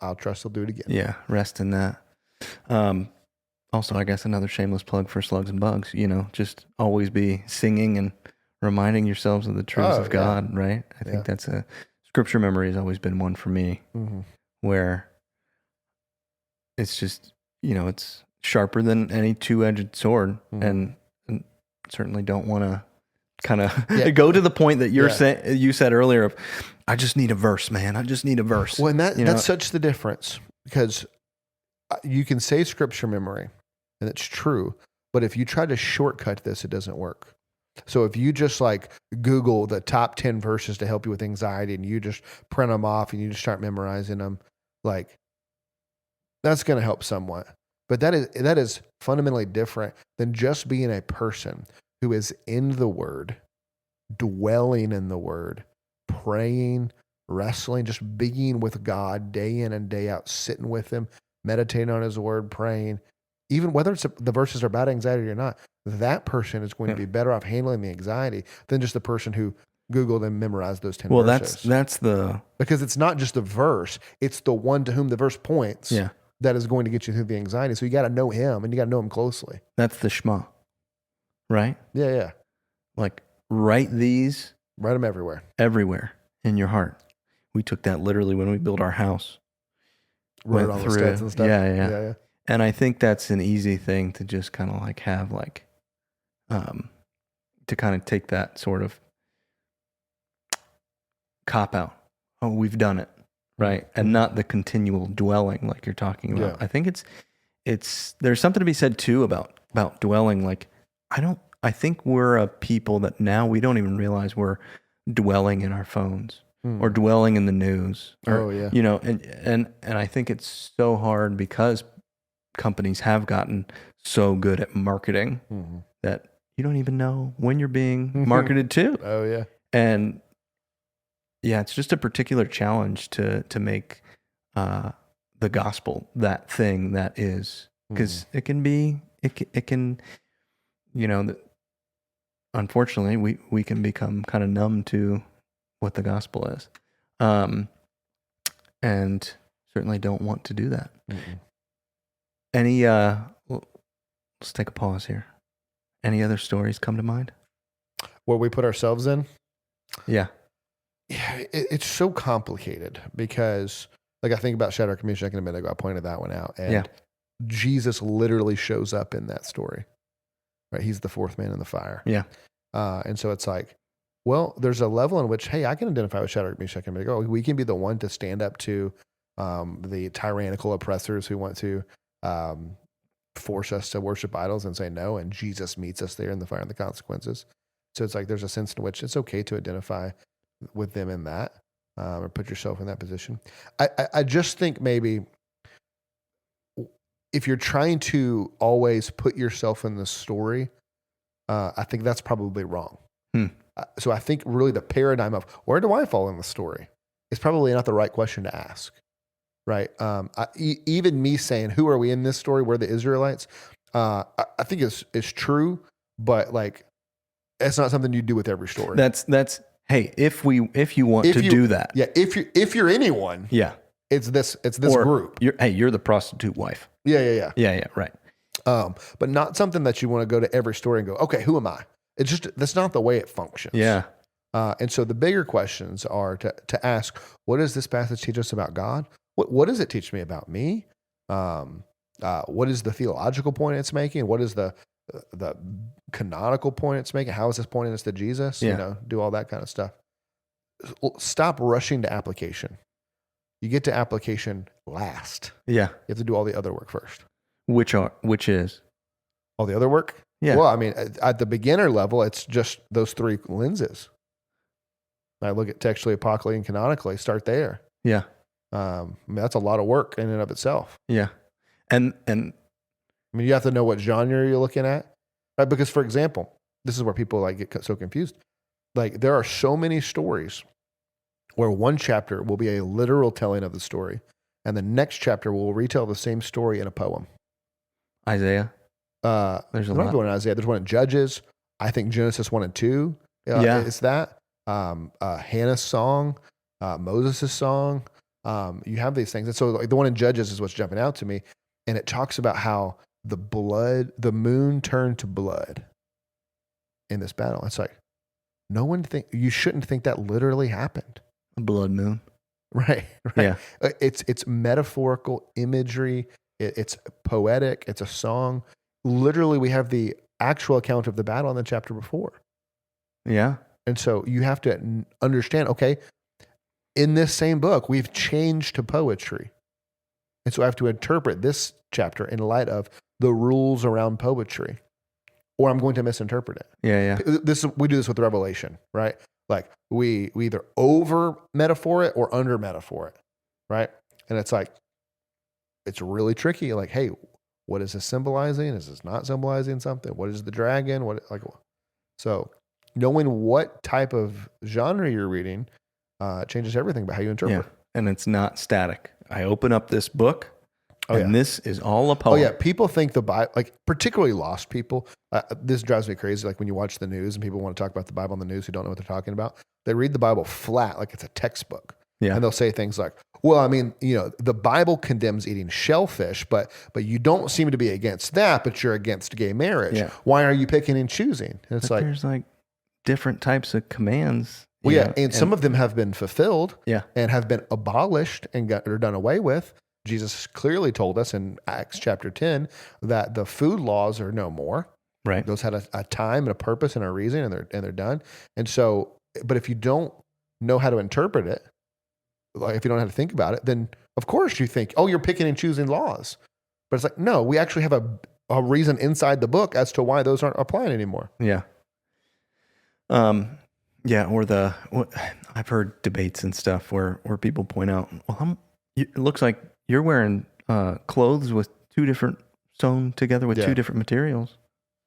I'll trust he'll do it again. Yeah. Rest in that. Also, I guess another shameless plug for Slugs and Bugs, just always be singing and reminding yourselves of the truths of God, right? I think that's a scripture memory has always been one for me, mm-hmm. where it's just, it's sharper than any two-edged sword, mm-hmm. and certainly don't want to kind of go to the point that you said earlier of, I just need a verse, man. I just need a verse. Well, and that's such the difference, because you can say scripture memory, and it's true, but if you try to shortcut this, it doesn't work. So if you just like Google the top 10 verses to help you with anxiety and you just print them off and you just start memorizing them, like that's going to help somewhat. But that is fundamentally different than just being a person who is in the Word, dwelling in the Word, praying, wrestling, just being with God day in and day out, sitting with him, meditating on his word, praying, even whether the verses are about anxiety or not, that person is going to be better off handling the anxiety than just the person who Googled and memorized those 10 verses. That's because it's not just the verse, it's the one to whom the verse points that is going to get you through the anxiety. So you got to know him, and you got to know him closely. That's the Shema, right? Yeah. Like write them everywhere in your heart. We took that literally when we built our house. Wrote all the stats and stuff. Yeah. And I think that's an easy thing to just kind of like have like, to kind of take that sort of cop out. Oh, we've done it, right? And not the continual dwelling like you're talking about. I think it's there's something to be said too about dwelling. Like I think we're a people that now we don't even realize we're dwelling in our phones or dwelling in the news. Or, you know, and I think it's so hard because companies have gotten so good at marketing that you don't even know when you're being marketed to. Oh yeah. And yeah, it's just a particular challenge to make the gospel that thing that is, because it can, you know, unfortunately we can become kind of numb to what the gospel is, and certainly don't want to do that. Any let's take a pause here. Any other stories come to mind? What we put ourselves in? Yeah, it's so complicated because, like, I think about Shadrach, Meshach, and Abednego. I pointed that one out, and Jesus literally shows up in that story. Right, he's the fourth man in the fire. Yeah, and so it's like, well, there's a level in which, hey, I can identify with Shadrach, Meshach, and Abednego. We can be the one to stand up to the tyrannical oppressors who want to force us to worship idols and say no, and Jesus meets us there in the fire and the consequences. So it's like there's a sense in which it's okay to identify with them in that, or put yourself in that position. I just think maybe if you're trying to always put yourself in the story, I think that's probably wrong. So I think really the paradigm of where do I fall in the story is probably not the right question to ask. Right. Even me saying, who are we in this story? We're the Israelites. I think is true, but like, it's not something you do with every story. That's, hey, if you want to do that. Yeah. If you're anyone, it's this group. You're the prostitute wife. Yeah. Right. But not something that you want to go to every story and go, okay, who am I? It's just, that's not the way it functions. Yeah. And so the bigger questions are to ask, what does this passage teach us about God? What does it teach me about me? What is the theological point it's making? What is the canonical point it's making? How is this pointing us to Jesus? Yeah. You know, do all that kind of stuff. Stop rushing to application. You get to application last. Yeah. You have to do all the other work first. Which is? All the other work? Yeah. Well, I mean, at the beginner level, it's just those three lenses. I look at textually, apocryphally, and canonically. Start there. Yeah. I mean, that's a lot of work in and of itself. Yeah. And I mean, you have to know what genre you're looking at, right? Because, for example, this is where people like get so confused. Like, there are so many stories where one chapter will be a literal telling of the story, and the next chapter will retell the same story in a poem. Isaiah. There's a lot. One in Isaiah. There's one in Judges. I think Genesis 1 and 2. It's that. Hannah's song, Moses' song. You have these things. And so like the one in Judges is what's jumping out to me. And it talks about how the moon turned to blood in this battle. It's like, you shouldn't think that literally happened. A blood moon. Right. Yeah. It's metaphorical imagery. It's poetic. It's a song. Literally, we have the actual account of the battle in the chapter before. Yeah. And so you have to understand, okay, in this same book, we've changed to poetry. And so I have to interpret this chapter in light of the rules around poetry, or I'm going to misinterpret it. Yeah. We do this with Revelation, right? Like we either over metaphor it or under metaphor it, right? And it's like, it's really tricky. Like, hey, what is this symbolizing? Is this not symbolizing something? What is the dragon? So knowing what type of genre you're reading changes everything about how you interpret. Yeah. And it's not static. I open up this book And this is all a poem. Oh yeah, people think the Bible, like particularly lost people. This drives me crazy. Like when you watch the news and people want to talk about the Bible on the news who don't know what they're talking about, they read the Bible flat, like it's a textbook. Yeah. And they'll say things like, "Well, I mean, the Bible condemns eating shellfish, but you don't seem to be against that, but you're against gay marriage. Yeah. Why are you picking and choosing?" And it's like there's like different types of commands. Well, yeah, and some of them have been fulfilled, yeah, and have been abolished and or done away with. Jesus clearly told us in Acts chapter 10 that the food laws are no more. Right. Those had a time and a purpose and a reason, and they're done. And so, but if you don't know how to interpret it, like if you don't know how to think about it, then of course you think, oh, you're picking and choosing laws. But it's like, no, we actually have a reason inside the book as to why those aren't applying anymore. Yeah. Yeah, I've heard debates and stuff where people point out, well, it looks like you're wearing clothes with sewn together with two different materials.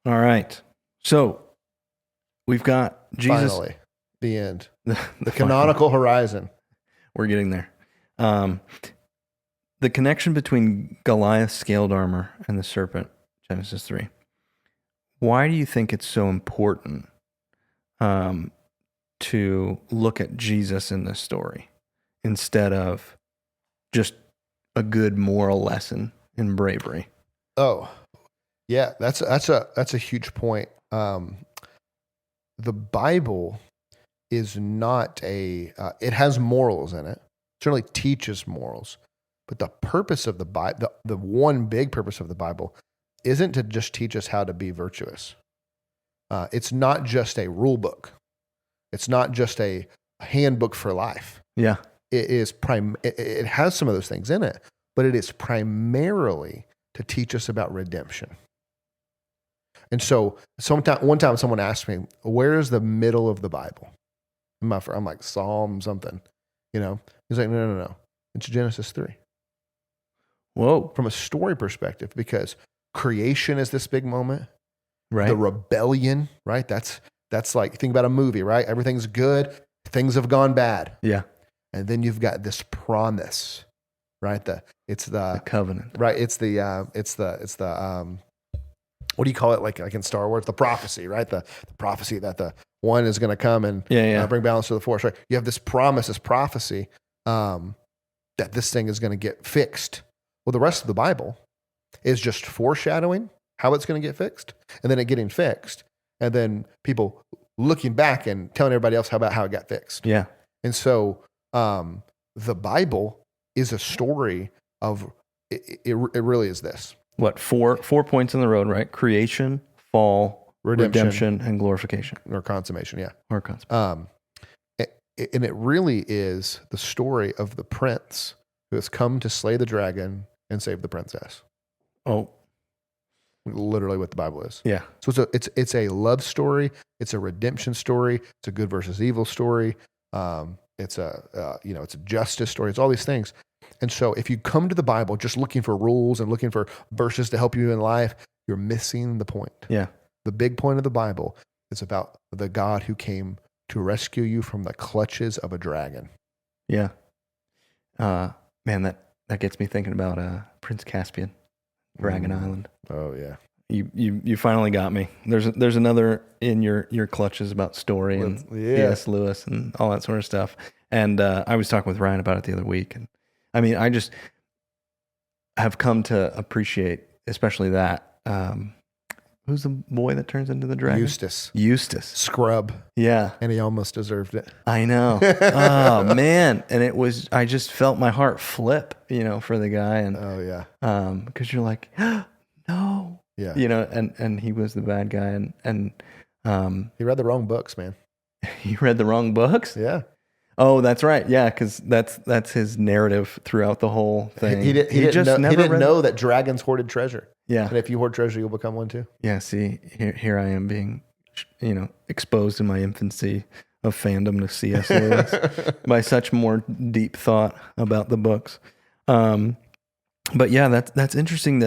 All right. So we've got Jesus. Finally, the end. The canonical horizon. We're getting there. The connection between Goliath's scaled armor and the serpent, Genesis 3. Why do you think it's so important to look at Jesus in this story instead of just a good moral lesson in bravery? Oh, yeah, that's a huge point. The Bible is not it has morals in it. It certainly teaches morals, but the purpose of the Bible, the one big purpose of the Bible, isn't to just teach us how to be virtuous. It's not just a rule book. It's not just a handbook for life. Yeah. It is it has some of those things in it, but it is primarily to teach us about redemption. And so one time someone asked me, where is the middle of the Bible? I'm like, Psalm something, He's like, no. It's Genesis 3. Whoa. From a story perspective, because creation is this big moment. Right. The rebellion, right? That's like, think about a movie, right? Everything's good. Things have gone bad. Yeah. And then you've got this promise, right? It's the covenant, right? It's the what do you call it? Like in Star Wars, the prophecy, right? The prophecy that the one is going to come and bring balance to the force, right? You have this promise, this prophecy that this thing is going to get fixed. Well, the rest of the Bible is just foreshadowing how it's going to get fixed, and then it getting fixed, and then people looking back and telling everybody else about how it got fixed. Yeah. And so the Bible is a story of it really is this. What, four points in the road, right? Creation, fall, redemption, and glorification. Or consummation, yeah. Or consummation. And it really is the story of the prince who has come to slay the dragon and save the princess. Oh. Literally what the Bible is. Yeah. So it's a love story. It's a redemption story. It's a good versus evil story. It's a justice story. It's all these things. And so if you come to the Bible just looking for rules and looking for verses to help you in life, you're missing the point. Yeah. The big point of the Bible is about the God who came to rescue you from the clutches of a dragon. Yeah. Man, that gets me thinking about Prince Caspian, Dragon Island. Oh yeah. You finally got me. There's another in your clutches about story and C.S. Lewis and all that sort of stuff. And I was talking with Ryan about it the other week. And I mean, I just have come to appreciate, especially that. Who's the boy that turns into the dragon? Eustace. Scrub. Yeah. And he almost deserved it. I know. Oh, man. And I just felt my heart flip, for the guy. And oh, yeah. Because you're like, no. Yeah. And he was the bad guy. And he read the wrong books, man. He read the wrong books? Yeah. Oh, that's right. Yeah, because that's his narrative throughough the whole thing. He didn't know that dragons hoarded treasure. Yeah. And if you hoard treasure, you'll become one too. Yeah, see, here I am being, exposed in my infancy of fandom to C.S. Lewis by such more deep thought about the books. But yeah, that's interesting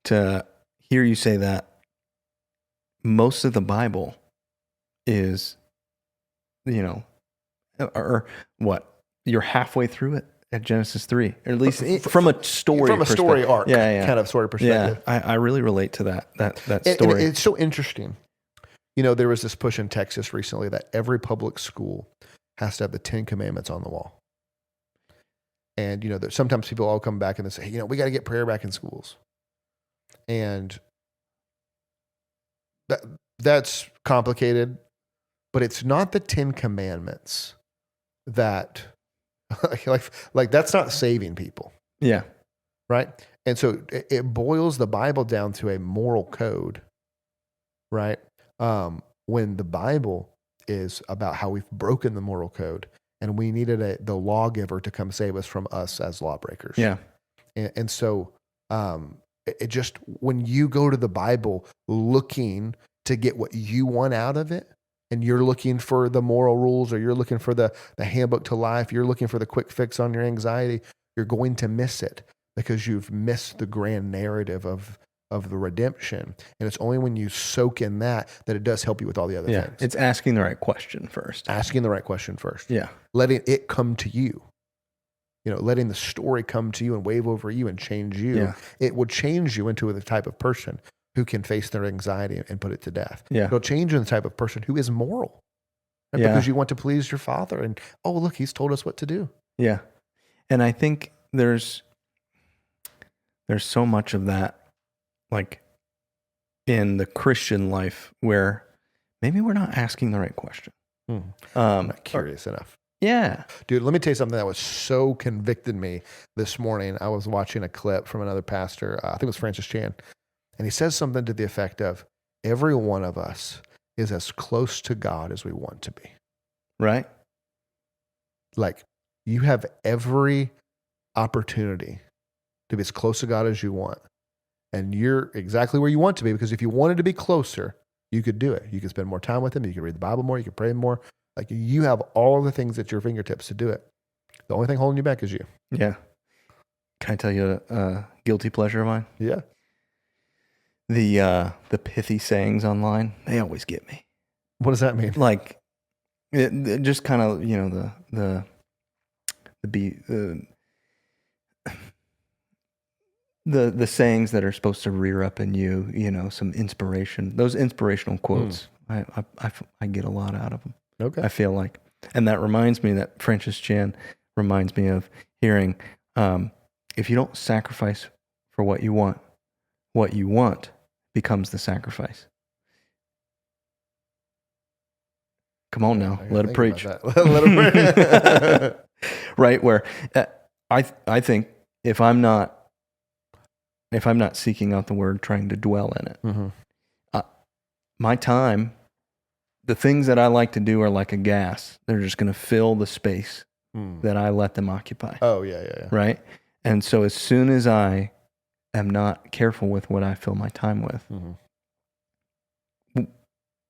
to hear you say that most of the Bible is, or what? You're halfway through it at Genesis 3, or at least from a story arc kind of story perspective. Yeah, I really relate to that story. And it's so interesting. There was this push in Texas recently that every public school has to have the 10 Commandments on the wall. And, sometimes people all come back and they say, we got to get prayer back in schools. And that's complicated, but it's not the 10 Commandments that, like that's not saving people. Yeah. Right? And so it boils the Bible down to a moral code, right? When the Bible is about how we've broken the moral code and we needed the lawgiver to come save us from us as lawbreakers. Yeah. And so it just, when you go to the Bible looking to get what you want out of it, and you're looking for the moral rules, or you're looking for the handbook to life, you're looking for the quick fix on your anxiety, you're going to miss it because you've missed the grand narrative of the redemption. And it's only when you soak in that it does help you with all the other things. It's asking the right question first. Yeah. Letting it come to you. Letting the story come to you and wave over you and change you. Yeah. It would change you into the type of person who can face their anxiety and put it to death. Yeah. It'll change you into the type of person who is moral. Right? Because you want to please your Father. And, look, he's told us what to do. Yeah. And I think there's so much of that, like in the Christian life, where maybe we're not asking the right question. I'm not curious enough. Yeah. Dude, let me tell you something that was so convicted me this morning. I was watching a clip from another pastor. I think it was Francis Chan. And he says something to the effect of, every one of us is as close to God as we want to be. Right. Like, you have every opportunity to be as close to God as you want. And you're exactly where you want to be, because if you wanted to be closer, you could do it. You could spend more time with him. You could read the Bible more. You could pray more. Like, you have all the things at your fingertips to do it. The only thing holding you back is you. Yeah. Can I tell you a guilty pleasure of mine? Yeah. The pithy sayings online, they always get me. What does that mean? Like, it just kind of, the sayings that are supposed to rear up in you, some inspiration. Those inspirational quotes, I get a lot out of them. Okay. I feel like, and that reminds me that Francis Chan reminds me of hearing, if you don't sacrifice for what you want becomes the sacrifice. Come on now, let it preach. Let it preach. Right, where I think if I'm not seeking out the word, trying to dwell in it, my time, the things that I like to do are like a gas. They're just going to fill the space that I let them occupy. Oh, yeah. Right? And so as soon as I am not careful with what I fill my time with,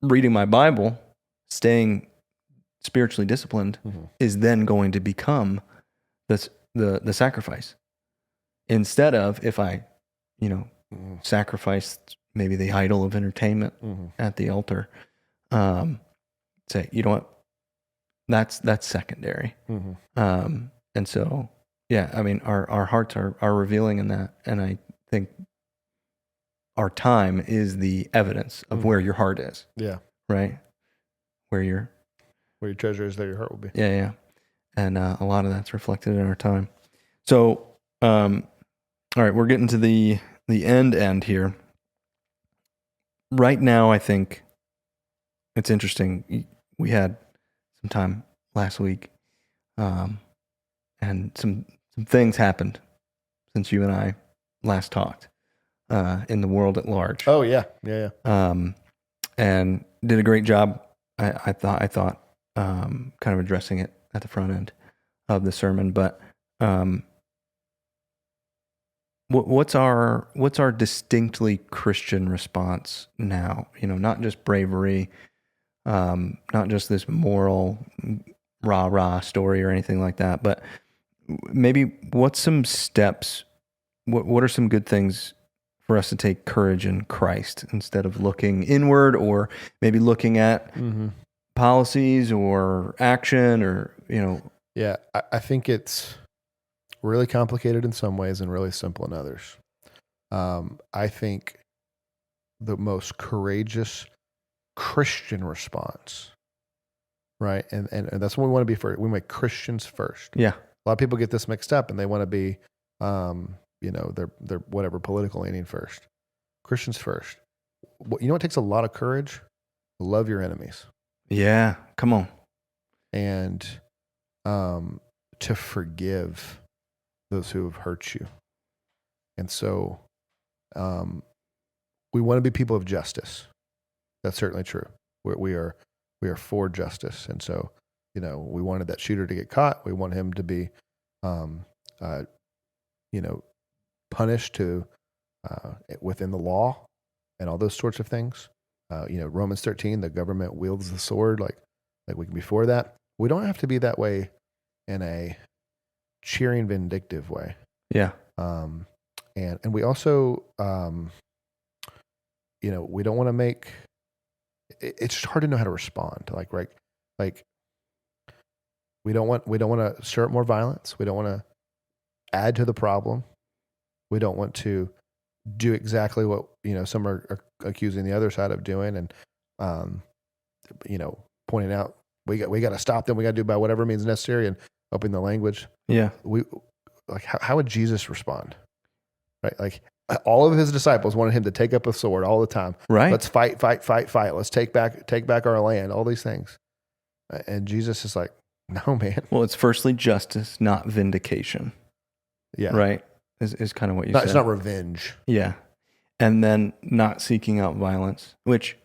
reading my Bible, staying spiritually disciplined is then going to become the sacrifice. Instead of, if I, sacrifice maybe the idol of entertainment at the altar, say, you know what, that's secondary. And so, yeah, I mean, our hearts are revealing in that, and I think our time is the evidence of where your heart is. Yeah. Right? Where your treasure is, there your heart will be. Yeah. And a lot of that's reflected in our time. So, all right, we're getting to the end here. Right now, I think it's interesting. We had some time last week, and some things happened since you and I last talked in the world at large. Oh yeah. And did a great job. I thought kind of addressing it at the front end of the sermon. But what's our distinctly Christian response now? Not just bravery, not just this moral rah-rah story or anything like that, but maybe what's some steps, what are some good things for us to take courage in Christ instead of looking inward, or maybe looking at policies or action, or, Yeah, I think it's really complicated in some ways and really simple in others. I think the most courageous Christian response, right? And that's what we want to be first. We make Christians first. Yeah. A lot of people get this mixed up and they want to be, they're whatever political leaning first. Christians first. You know what takes a lot of courage? Love your enemies. Yeah. Come on. And to forgive those who have hurt you. And so we want to be people of justice. That's certainly true. We are for justice. And so, we wanted that shooter to get caught. We want him to be, punished to within the law and all those sorts of things. Romans 13, the government wields the sword like we can be for that. We don't have to be that way in a cheering, vindictive way. Yeah. And we also, we don't want to make. It's just hard to know how to respond. We don't want to stir up more violence. We don't want to add to the problem. We don't want to do exactly what some are accusing the other side of doing, and pointing out we got to stop them. We got to do by whatever means necessary, and open the language. Yeah. How would Jesus respond? Right, like all of his disciples wanted him to take up a sword all the time. Right. Let's fight. Let's take back our land. All these things, and Jesus is like, no, man. Well, it's firstly justice, not vindication. Yeah. Right. Is kind of what you said. It's not revenge. Yeah. And then not seeking out violence, which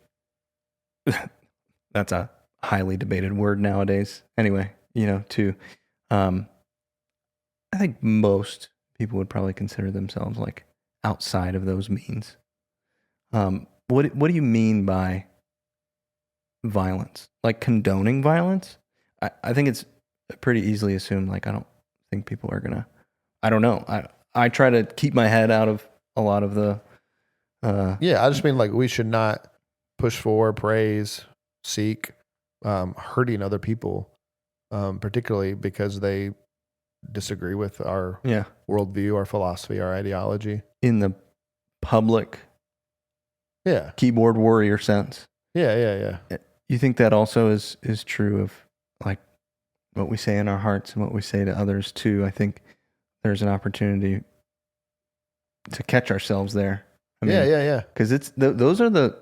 that's a highly debated word nowadays. Anyway, I think most people would probably consider themselves like outside of those means. What do you mean by violence? Like condoning violence? I think it's pretty easily assumed. Like, I don't think people are gonna. I don't know. I try to keep my head out of a lot of the. I just mean like we should not push for, praise, seek, hurting other people, particularly because they disagree with our worldview, our philosophy, our ideology. In the public, keyboard warrior sense. Yeah. You think that also is true of like what we say in our hearts and what we say to others too? I think there's an opportunity to catch ourselves there. I mean, yeah. Because those are the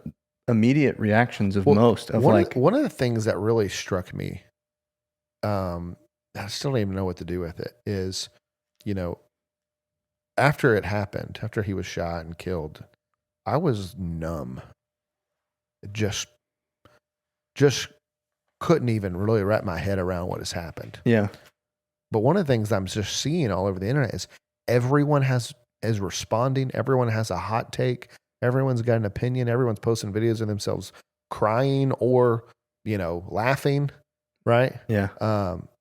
immediate reactions of most of one of the things that really struck me. I still don't even know what to do with it. Is after it happened, after he was shot and killed, I was numb. Just couldn't even really wrap my head around what has happened. Yeah. But one of the things I'm just seeing all over the internet is everyone is responding. Everyone has a hot take. Everyone's got an opinion. Everyone's posting videos of themselves crying or, laughing. Right. Yeah.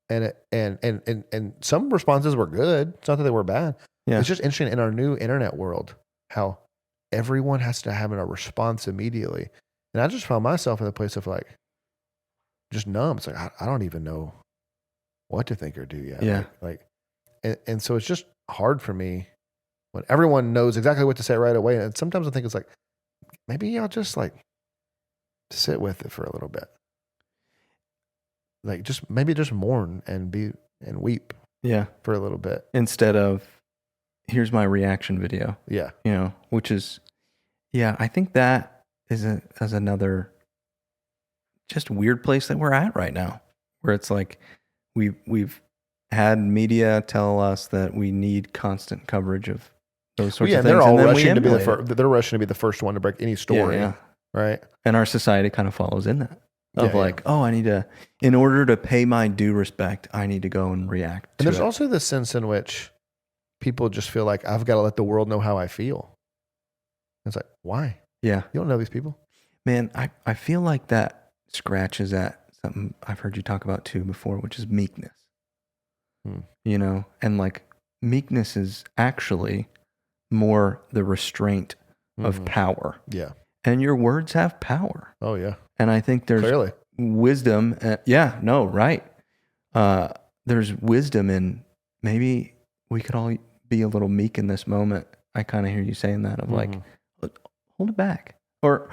And some responses were good. It's not that they were bad. Yeah. It's just interesting in our new internet world, how everyone has to have a response immediately. And I just found myself in the place of like, just numb. It's like, I don't even know what to think or do yet. Yeah. And so it's just hard for me when everyone knows exactly what to say right away. And sometimes I think it's like, maybe I'll just like sit with it for a little bit. Like just mourn and weep. Yeah. For a little bit. Instead of, here's my reaction video. Yeah. Which is, I think that is another just weird place that we're at right now, where it's like we've had media tell us that we need constant coverage of those sorts of things. They're all rushing to be they're rushing to be the first one to break any story. Yeah. Right. And our society kind of follows in that. Oh, I need to, in order to pay my due respect, I need to go and react. And there's also this sense in which people just feel like I've got to let the world know how I feel. It's like, why? Yeah. You don't know these people. Man, I feel like that scratches at something I've heard you talk about too before, which is meekness. And like meekness is actually more the restraint of power. Yeah. And your words have power. Oh, yeah. And I think there's clearly wisdom. Right. There's wisdom in maybe we could all be a little meek in this moment. I kind of hear you saying that of like, hold it back, or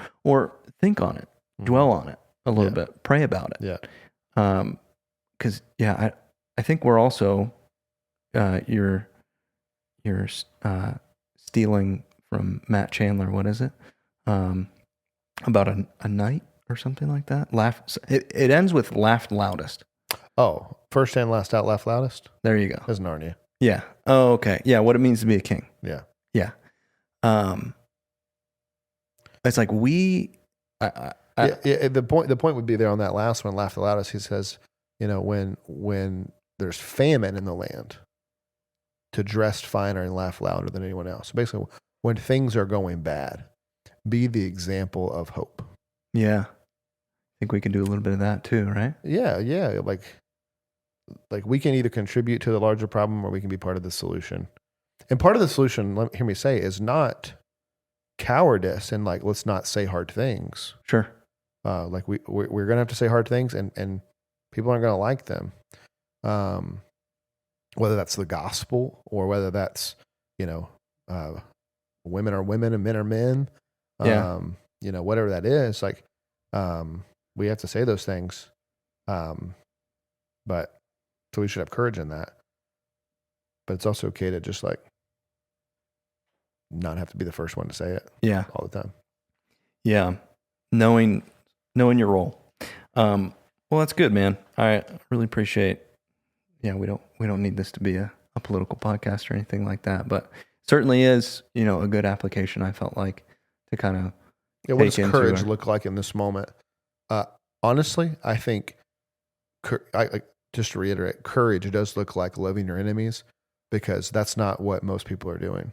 think on it, dwell on it a little bit, pray about it. Yeah. Because I think we're also you're stealing from Matt Chandler. What is it? About a night or something like that. It ends with laughed loudest. Oh, first and last out, laugh loudest. There you go. That's Narnia. Yeah. Oh, okay. Yeah. What it means to be a king. Yeah. Yeah. It's like the point would be there on that last one, laugh the loudest. He says, when there's famine in the land, to dress finer and laugh louder than anyone else. So basically, when things are going bad, be the example of hope. Yeah. I think we can do a little bit of that too, right? Yeah. Like we can either contribute to the larger problem or we can be part of the solution. And part of the solution, hear me say, is not cowardice and like, let's not say hard things. Sure. Like we're going to have to say hard things and people aren't going to like them. Whether that's the gospel or whether that's, women are women and men are men. Yeah. Whatever that is, like, we have to say those things. But so we should have courage in that. But it's also okay to just like not have to be the first one to say it. Yeah. All the time. Yeah. Knowing your role. Well, that's good, man. I really appreciate. Yeah, we don't need this to be a political podcast or anything like that, but certainly is, a good application. I felt like to kind of. Yeah, what does courage look like in this moment? Honestly, I think, just to reiterate, courage does look like loving your enemies, because that's not what most people are doing.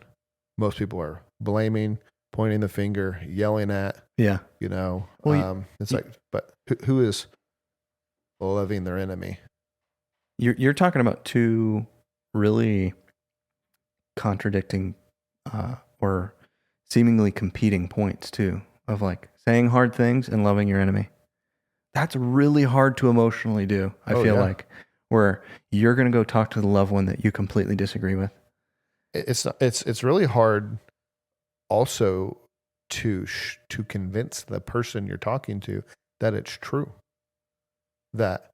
Most people are blaming, pointing the finger, yelling at. Yeah. Well, it's like, but who is loving their enemy? You're talking about two really contradicting or seemingly competing points too, of like saying hard things and loving your enemy. That's really hard to emotionally do. I feel like, where you're going to go talk to the loved one that you completely disagree with. It's really hard also to convince the person you're talking to that it's true. That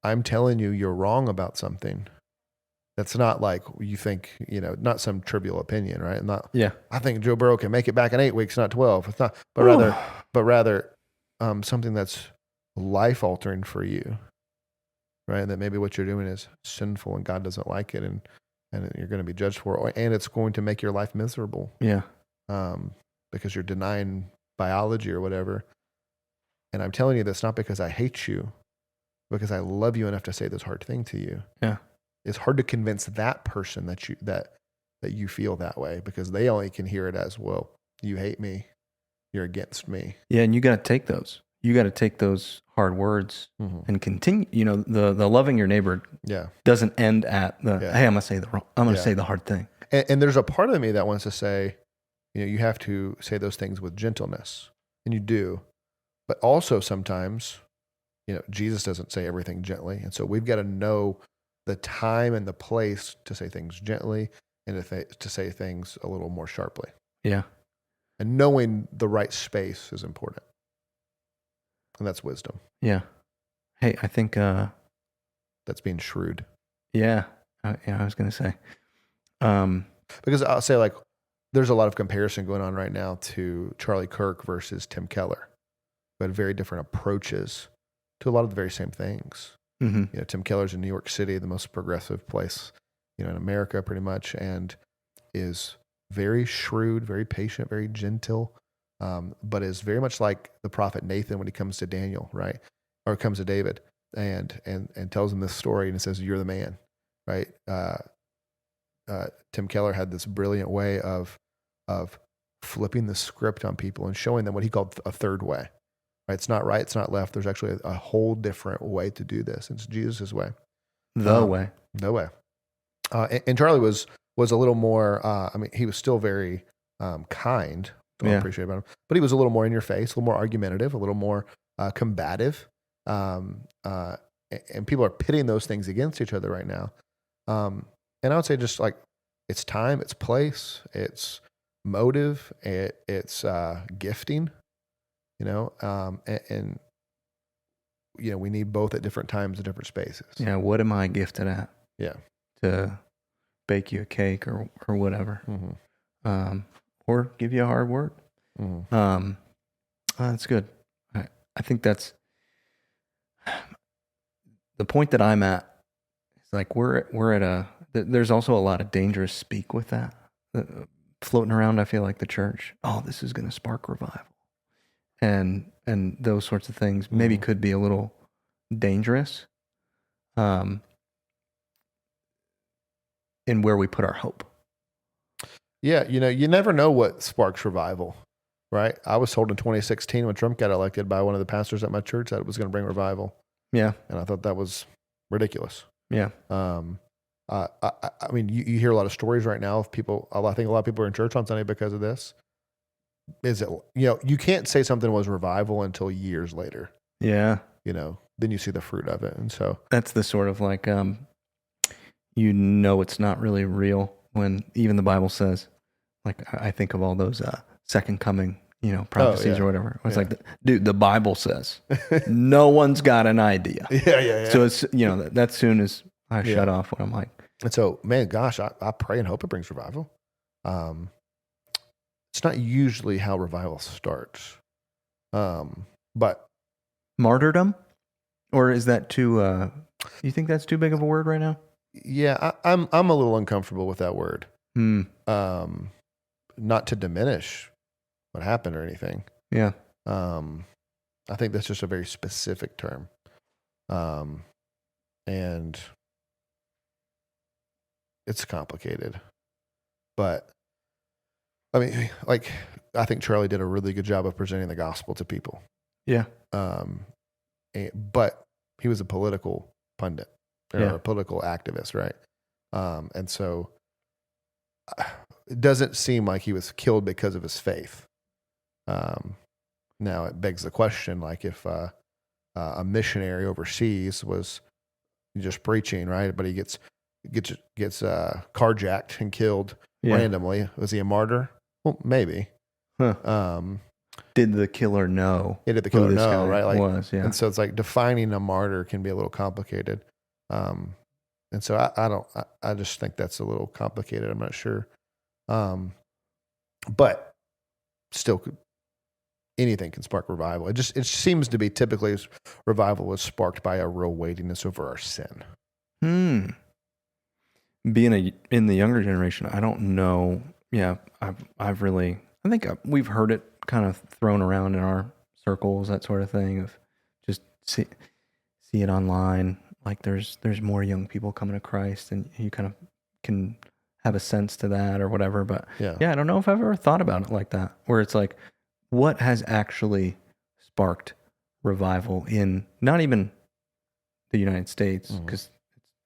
I'm telling you you're wrong about something. That's not like you think, not some trivial opinion, right? I think Joe Burrow can make it back in 8 weeks, not 12. It's not, but rather something that's life altering for you, right? And that maybe what you're doing is sinful and God doesn't like it, and you're going to be judged for it, and it's going to make your life miserable. Yeah. Because you're denying biology or whatever. And I'm telling you that's not because I hate you, because I love you enough to say this hard thing to you. Yeah. It's hard to convince that person that you feel that way, because they only can hear it as, well, you hate me, you're against me. Yeah, and you got to take those. You got to take those hard words and continue. The loving your neighbor doesn't end at the hey, I'm gonna say the hard thing. And there's a part of me that wants to say, you have to say those things with gentleness, and you do, but also sometimes, Jesus doesn't say everything gently, and so we've got to know the time and the place to say things gently and to say things a little more sharply. Yeah. And knowing the right space is important. And that's wisdom. Yeah. Hey, I think that's being shrewd. Yeah. I was going to say. Because I'll say, like, there's a lot of comparison going on right now to Charlie Kirk versus Tim Keller, who had very different approaches to a lot of the very same things. Mm-hmm. Tim Keller's in New York City, the most progressive place, in America pretty much, and is very shrewd, very patient, very gentle, but is very much like the prophet Nathan when he comes to Daniel, right? Or comes to David and tells him this story, and it says, you're the man, right? Tim Keller had this brilliant way of flipping the script on people and showing them what he called a third way. Right? It's not right, it's not left. There's actually a whole different way to do this. It's Jesus' way. The way. And Charlie was a little more, he was still very kind. I appreciate about him. But he was a little more in your face, a little more argumentative, a little more combative. And people are pitting those things against each other right now. And and I would say just like it's time, it's place, it's motive, it's gifting, and we need both at different times and different spaces. Yeah. What am I gifted at? Yeah. To bake you a cake or whatever, or give you a hard word. That's good. I think that's the point that I'm at. It's like we're at there's also a lot of dangerous speak with that floating around. I feel like the church, this is going to spark revival, and those sorts of things maybe could be a little dangerous. In where we put our hope. Yeah, you never know what sparks revival, right? I was told in 2016 when Trump got elected by one of the pastors at my church that it was going to bring revival. Yeah. And I thought that was ridiculous. Yeah. I mean, you hear a lot of stories right now of people. I think a lot of people are in church on Sunday because of this. Is it, you can't say something was revival until years later. Yeah. Then you see the fruit of it. And so that's the sort of like, it's not really real when even the Bible says, like, I think of all those second coming, prophecies or whatever. It's like, dude, the Bible says no one's got an idea. Yeah. So it's, that soon as I shut off what I'm like. And so, man, gosh, I pray and hope it brings revival. It's not usually how revival starts. But martyrdom, or is that too, you think that's too big of a word right now? Yeah, I'm a little uncomfortable with that word. Not to diminish what happened or anything. Yeah. I think that's just a very specific term. And it's complicated. But I mean, like, I think Charlie did a really good job of presenting the gospel to people. Yeah. But he was a political pundit. Or a political activist, right? And so it doesn't seem like he was killed because of his faith. Now it begs the question, like if a missionary overseas was just preaching, right? But he gets carjacked and killed randomly. Was he a martyr? Well, maybe. Huh. Did the killer know? Did the killer know, right? Like, was, yeah. And so it's like defining a martyr can be a little complicated. And so I just think that's a little complicated. I'm not sure. But still anything can spark revival. It seems to be typically revival was sparked by a real weightiness over our sin. Being in the younger generation, I don't know. Yeah. I think we've heard it kind of thrown around in our circles, that sort of thing of just see it online. Like there's more young people coming to Christ, and you kind of can have a sense to that or whatever. But I don't know if I've ever thought about it like that, where it's like, what has actually sparked revival in not even the United States, because it's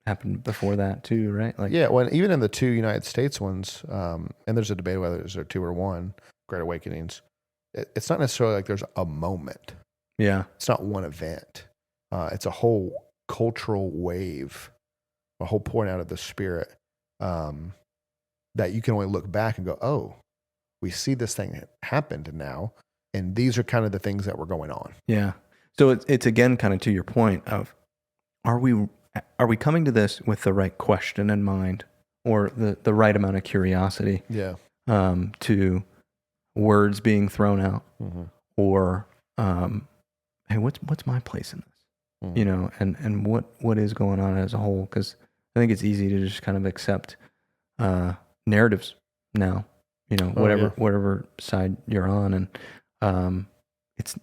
happened before that too, right? Like, even in the two United States ones, and there's a debate whether there's two or one Great Awakenings. It's not necessarily like there's a moment. Yeah, it's not one event. It's a whole cultural wave, a whole pouring out of the Spirit, that you can only look back and go, oh, we see this thing happened now, and these are kind of the things that were going on. Yeah. So it's again kind of to your point of, are we coming to this with the right question in mind, or the right amount of curiosity? Yeah. To words being thrown out, or hey, what's my place in this? And what is going on as a whole? Because I think it's easy to just kind of accept narratives now, whatever side you're on, and it's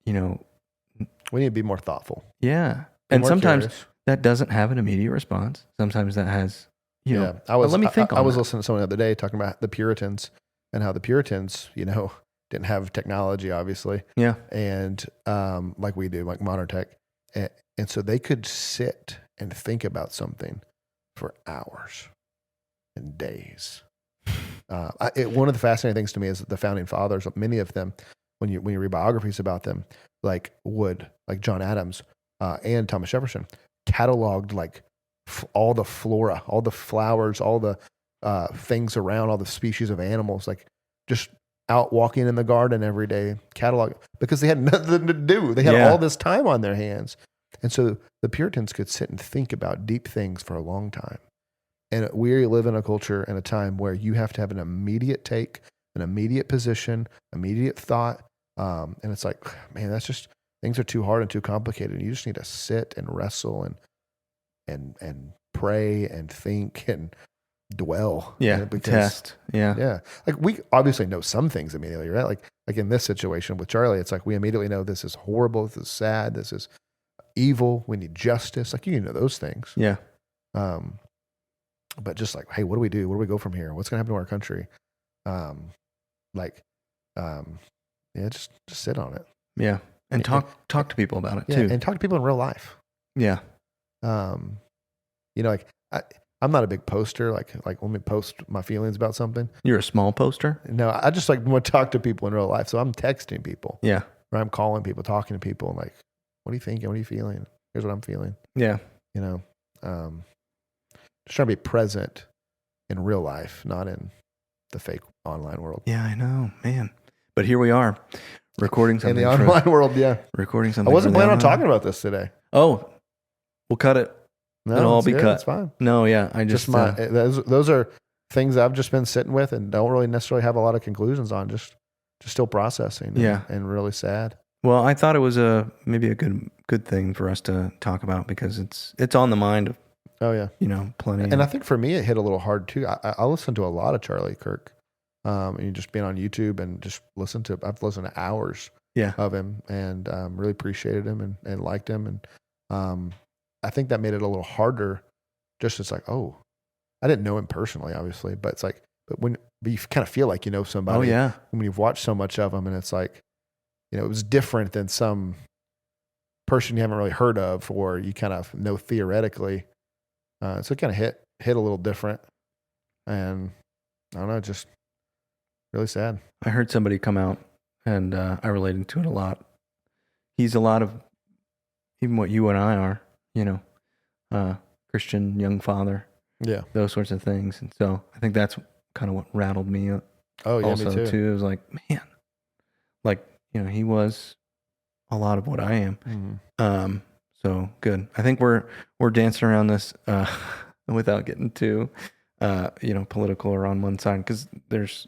we need to be more thoughtful. Yeah, and sometimes that doesn't have an immediate response. Sometimes that has, let me think. I was listening to someone the other day talking about the Puritans and how the Puritans, didn't have technology, obviously. Yeah, and like we do, like modern tech. And so they could sit and think about something for hours and days. One of the fascinating things to me is that the founding fathers, many of them, when you read biographies about them, like John Adams and Thomas Jefferson, cataloged like all the flora, all the flowers, all the things around, all the species of animals, like just out walking in the garden every day, catalog, because they had nothing to do. They had all this time on their hands. And so the Puritans could sit and think about deep things for a long time. And we live in a culture and a time where you have to have an immediate take, an immediate position, immediate thought. And it's like, man, that's just, things are too hard and too complicated. You just need to sit and wrestle and pray and think and dwell. Yeah. Test. Yeah. Yeah. Like we obviously know some things immediately, right? Like in this situation with Charlie, it's like we immediately know this is horrible. This is sad. This is evil. We need justice. Like you know those things. Yeah. But just like, hey, what do we do? Where do we go from here? What's going to happen to our country? Yeah, just sit on it. Yeah. And talk to people about it too. And talk to people in real life. Yeah. You know, like I'm not a big poster. Like let me post my feelings about something. You're a small poster? No, I just like want to talk to people in real life. So I'm texting people. Yeah. Or I'm calling people, talking to people, and like, what are you thinking? What are you feeling? Here's what I'm feeling. Yeah. You know, just trying to be present in real life, not in the fake online world. Yeah, I know, man. But here we are, recording something. In the online world, yeah. Recording something. I wasn't planning on talking about this today. Oh, we'll cut it. No, it'll all be cut. It's fine. No, yeah. I just those are things I've just been sitting with and don't really necessarily have a lot of conclusions on. Just still processing. And really sad. Well, I thought it was maybe a good thing for us to talk about because it's on the mind of. Oh yeah. You know, plenty. And I think for me, it hit a little hard too. I listened to a lot of Charlie Kirk. And just being on YouTube and just I've listened to hours of him and really appreciated him and liked him. And I think that made it a little harder. Just it's like, oh, I didn't know him personally, obviously, but it's like, but you kind of feel like you know somebody. Oh yeah. When you've watched so much of him, and it's like, you know, it was different than some person you haven't really heard of, or you kind of know theoretically. So it kind of hit a little different, and I don't know, just really sad. I heard somebody come out, and I related to it a lot. He's a lot of even what you and I are, you know, Christian young father, those sorts of things, and so I think that's kind of what rattled me up. Oh yeah, also me too. It was like, man, like you know, he was a lot of what I am. Mm-hmm. So good. I think we're dancing around this without getting too, you know, political or on one side because there's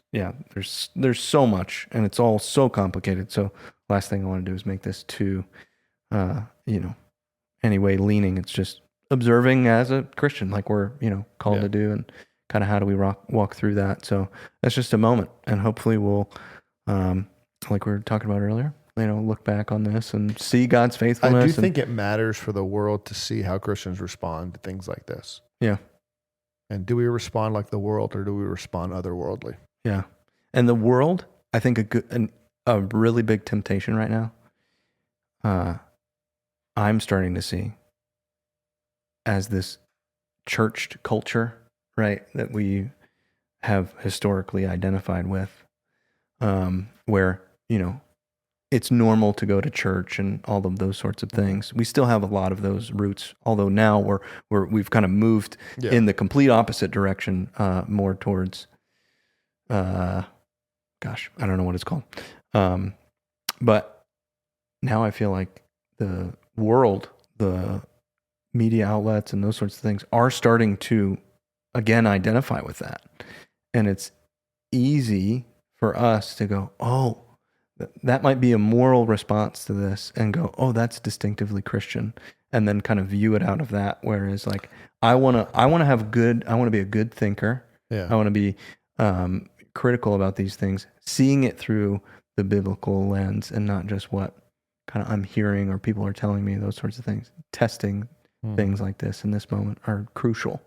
so much and it's all so complicated. So last thing I want to do is make this too, you know, anyway leaning. It's just observing as a Christian, like we're called to do, and kind of how do we walk through that. So that's just a moment, and hopefully we'll, like we were talking about earlier, look back on this and see God's faithfulness. I do think it matters for the world to see how Christians respond to things like this. Yeah. And do we respond like the world, or do we respond otherworldly? Yeah. And the world, I think a really big temptation right now, I'm starting to see as this churched culture, right, that we have historically identified with, where, it's normal to go to church and all of those sorts of things. We still have a lot of those roots, although now we've kind of moved in the complete opposite direction, more towards, I don't know what it's called. But now I feel like the world, the media outlets and those sorts of things are starting to, again, identify with that. And it's easy for us to go, oh, that might be a moral response to this, and go, oh, that's distinctively Christian, and then kind of view it out of that. Whereas, like, I want to be a good thinker. Yeah. I want to be critical about these things, seeing it through the biblical lens, and not just what kind of I'm hearing or people are telling me. Those sorts of things, testing things like this in this moment are crucial.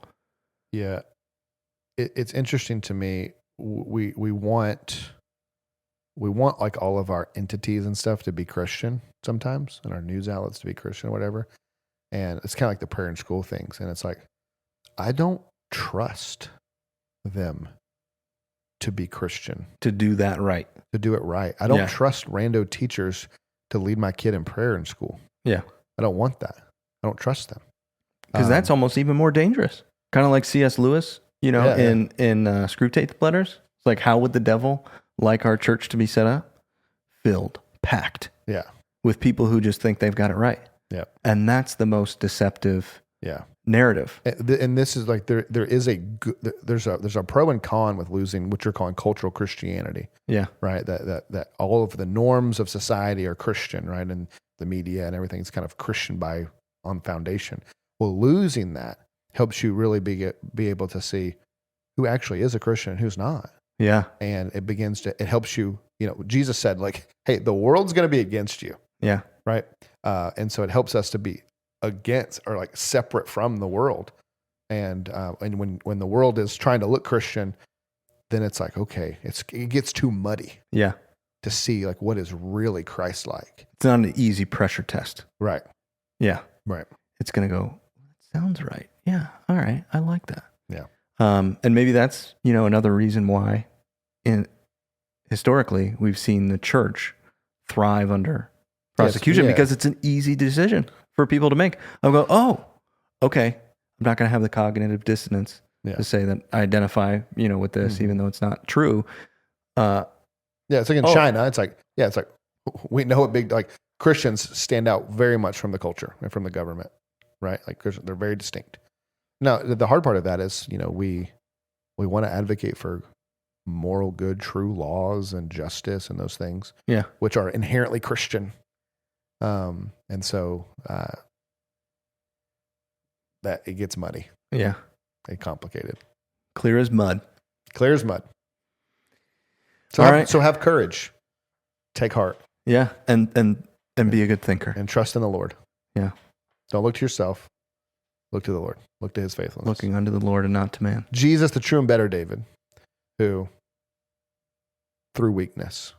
Yeah, it's interesting to me. We want like all of our entities and stuff to be Christian sometimes, and our news outlets to be Christian or whatever. And it's kind of like the prayer in school things. And it's like, I don't trust them to be Christian. To do that right. To do it right. I don't trust rando teachers to lead my kid in prayer in school. Yeah. I don't want that. I don't trust them. Because that's almost even more dangerous. Kind of like C.S. Lewis, in Screwtape Letters. It's like, how would the devil like our church to be set up? Filled, packed. Yeah. With people who just think they've got it right. Yeah. And that's the most deceptive narrative. And this is like there's a pro and con with losing what you're calling cultural Christianity. Yeah. Right. That all of the norms of society are Christian, right? And the media and everything's kind of Christian on foundation. Well, losing that helps you really be able to see who actually is a Christian and who's not. Yeah. And it helps you, Jesus said, like, hey, the world's going to be against you. Yeah. Right. And so it helps us to be against or like separate from the world. And when the world is trying to look Christian, then it's like, okay, it gets too muddy. Yeah. To see like what is really Christ-like. It's not an easy pressure test. Right. Yeah. Right. It's going to go, sounds right. Yeah. All right. I like that. Yeah. And maybe that's, another reason why historically we've seen the church thrive under prosecution because it's an easy decision for people to make. I'll go, oh, okay. I'm not going to have the cognitive dissonance to say that I identify, with this, even though it's not true. It's like in China. It's like we know like Christians stand out very much from the culture and from the government, right? Like they're very distinct. Now, the hard part of that is, we want to advocate for moral good, true laws and justice and those things, which are inherently Christian. And so that it gets muddy. Yeah. And complicated. Clear as mud. Clear as mud. So have courage. Take heart. Yeah. And be a good thinker. And trust in the Lord. Yeah. Don't look to yourself. Look to the Lord. Look to his faithfulness. Looking unto the Lord and not to man. Jesus, the true and better David, who through weakness.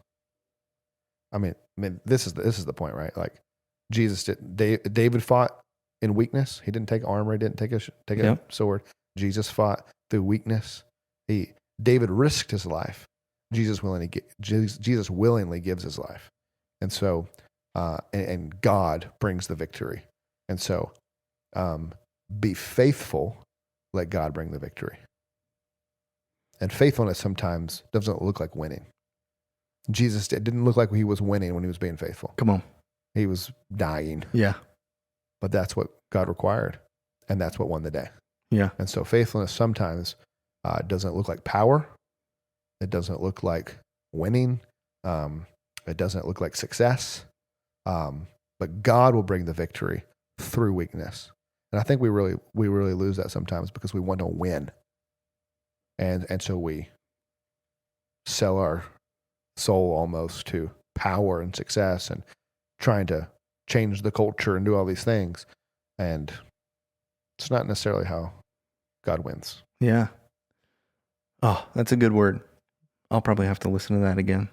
I mean, this is the point, right? Like David fought in weakness. He didn't take armor. He didn't take a sword. Jesus fought through weakness. David risked his life. Jesus willingly gives his life. And so, and God brings the victory. And so, be faithful, let God bring the victory. And faithfulness sometimes doesn't look like winning. Jesus didn't look like he was winning when he was being faithful. Come on. He was dying. Yeah. But that's what God required. And that's what won the day. Yeah. And so faithfulness sometimes doesn't look like power. It doesn't look like winning. It doesn't look like success. But God will bring the victory through weakness. And I think we really lose that sometimes because we want to win. And so we sell our soul almost to power and success and trying to change the culture and do all these things. And it's not necessarily how God wins. Yeah. Oh, that's a good word. I'll probably have to listen to that again.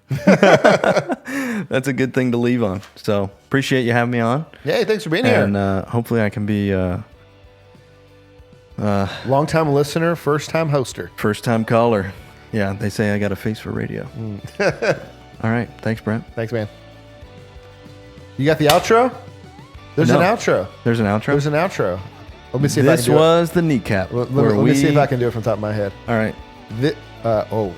That's a good thing to leave on. So appreciate you having me on. Yeah, thanks for being here. And hopefully I can be long-time listener, first-time hoster. First-time caller. Yeah, they say I got a face for radio. All right. Thanks, Brent. Thanks, man. You got the outro? There's an outro. There's an outro? There's an outro. Let me see if I can do it. This was the kneecap. Let me see if I can do it from the top of my head. All right.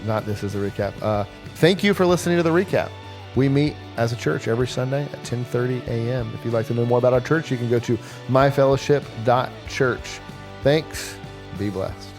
Not this is the recap. Thank you for listening to the recap. We meet as a church every Sunday at 10:30 a.m. If you'd like to know more about our church, you can go to myfellowship.church. Thanks. Be blessed.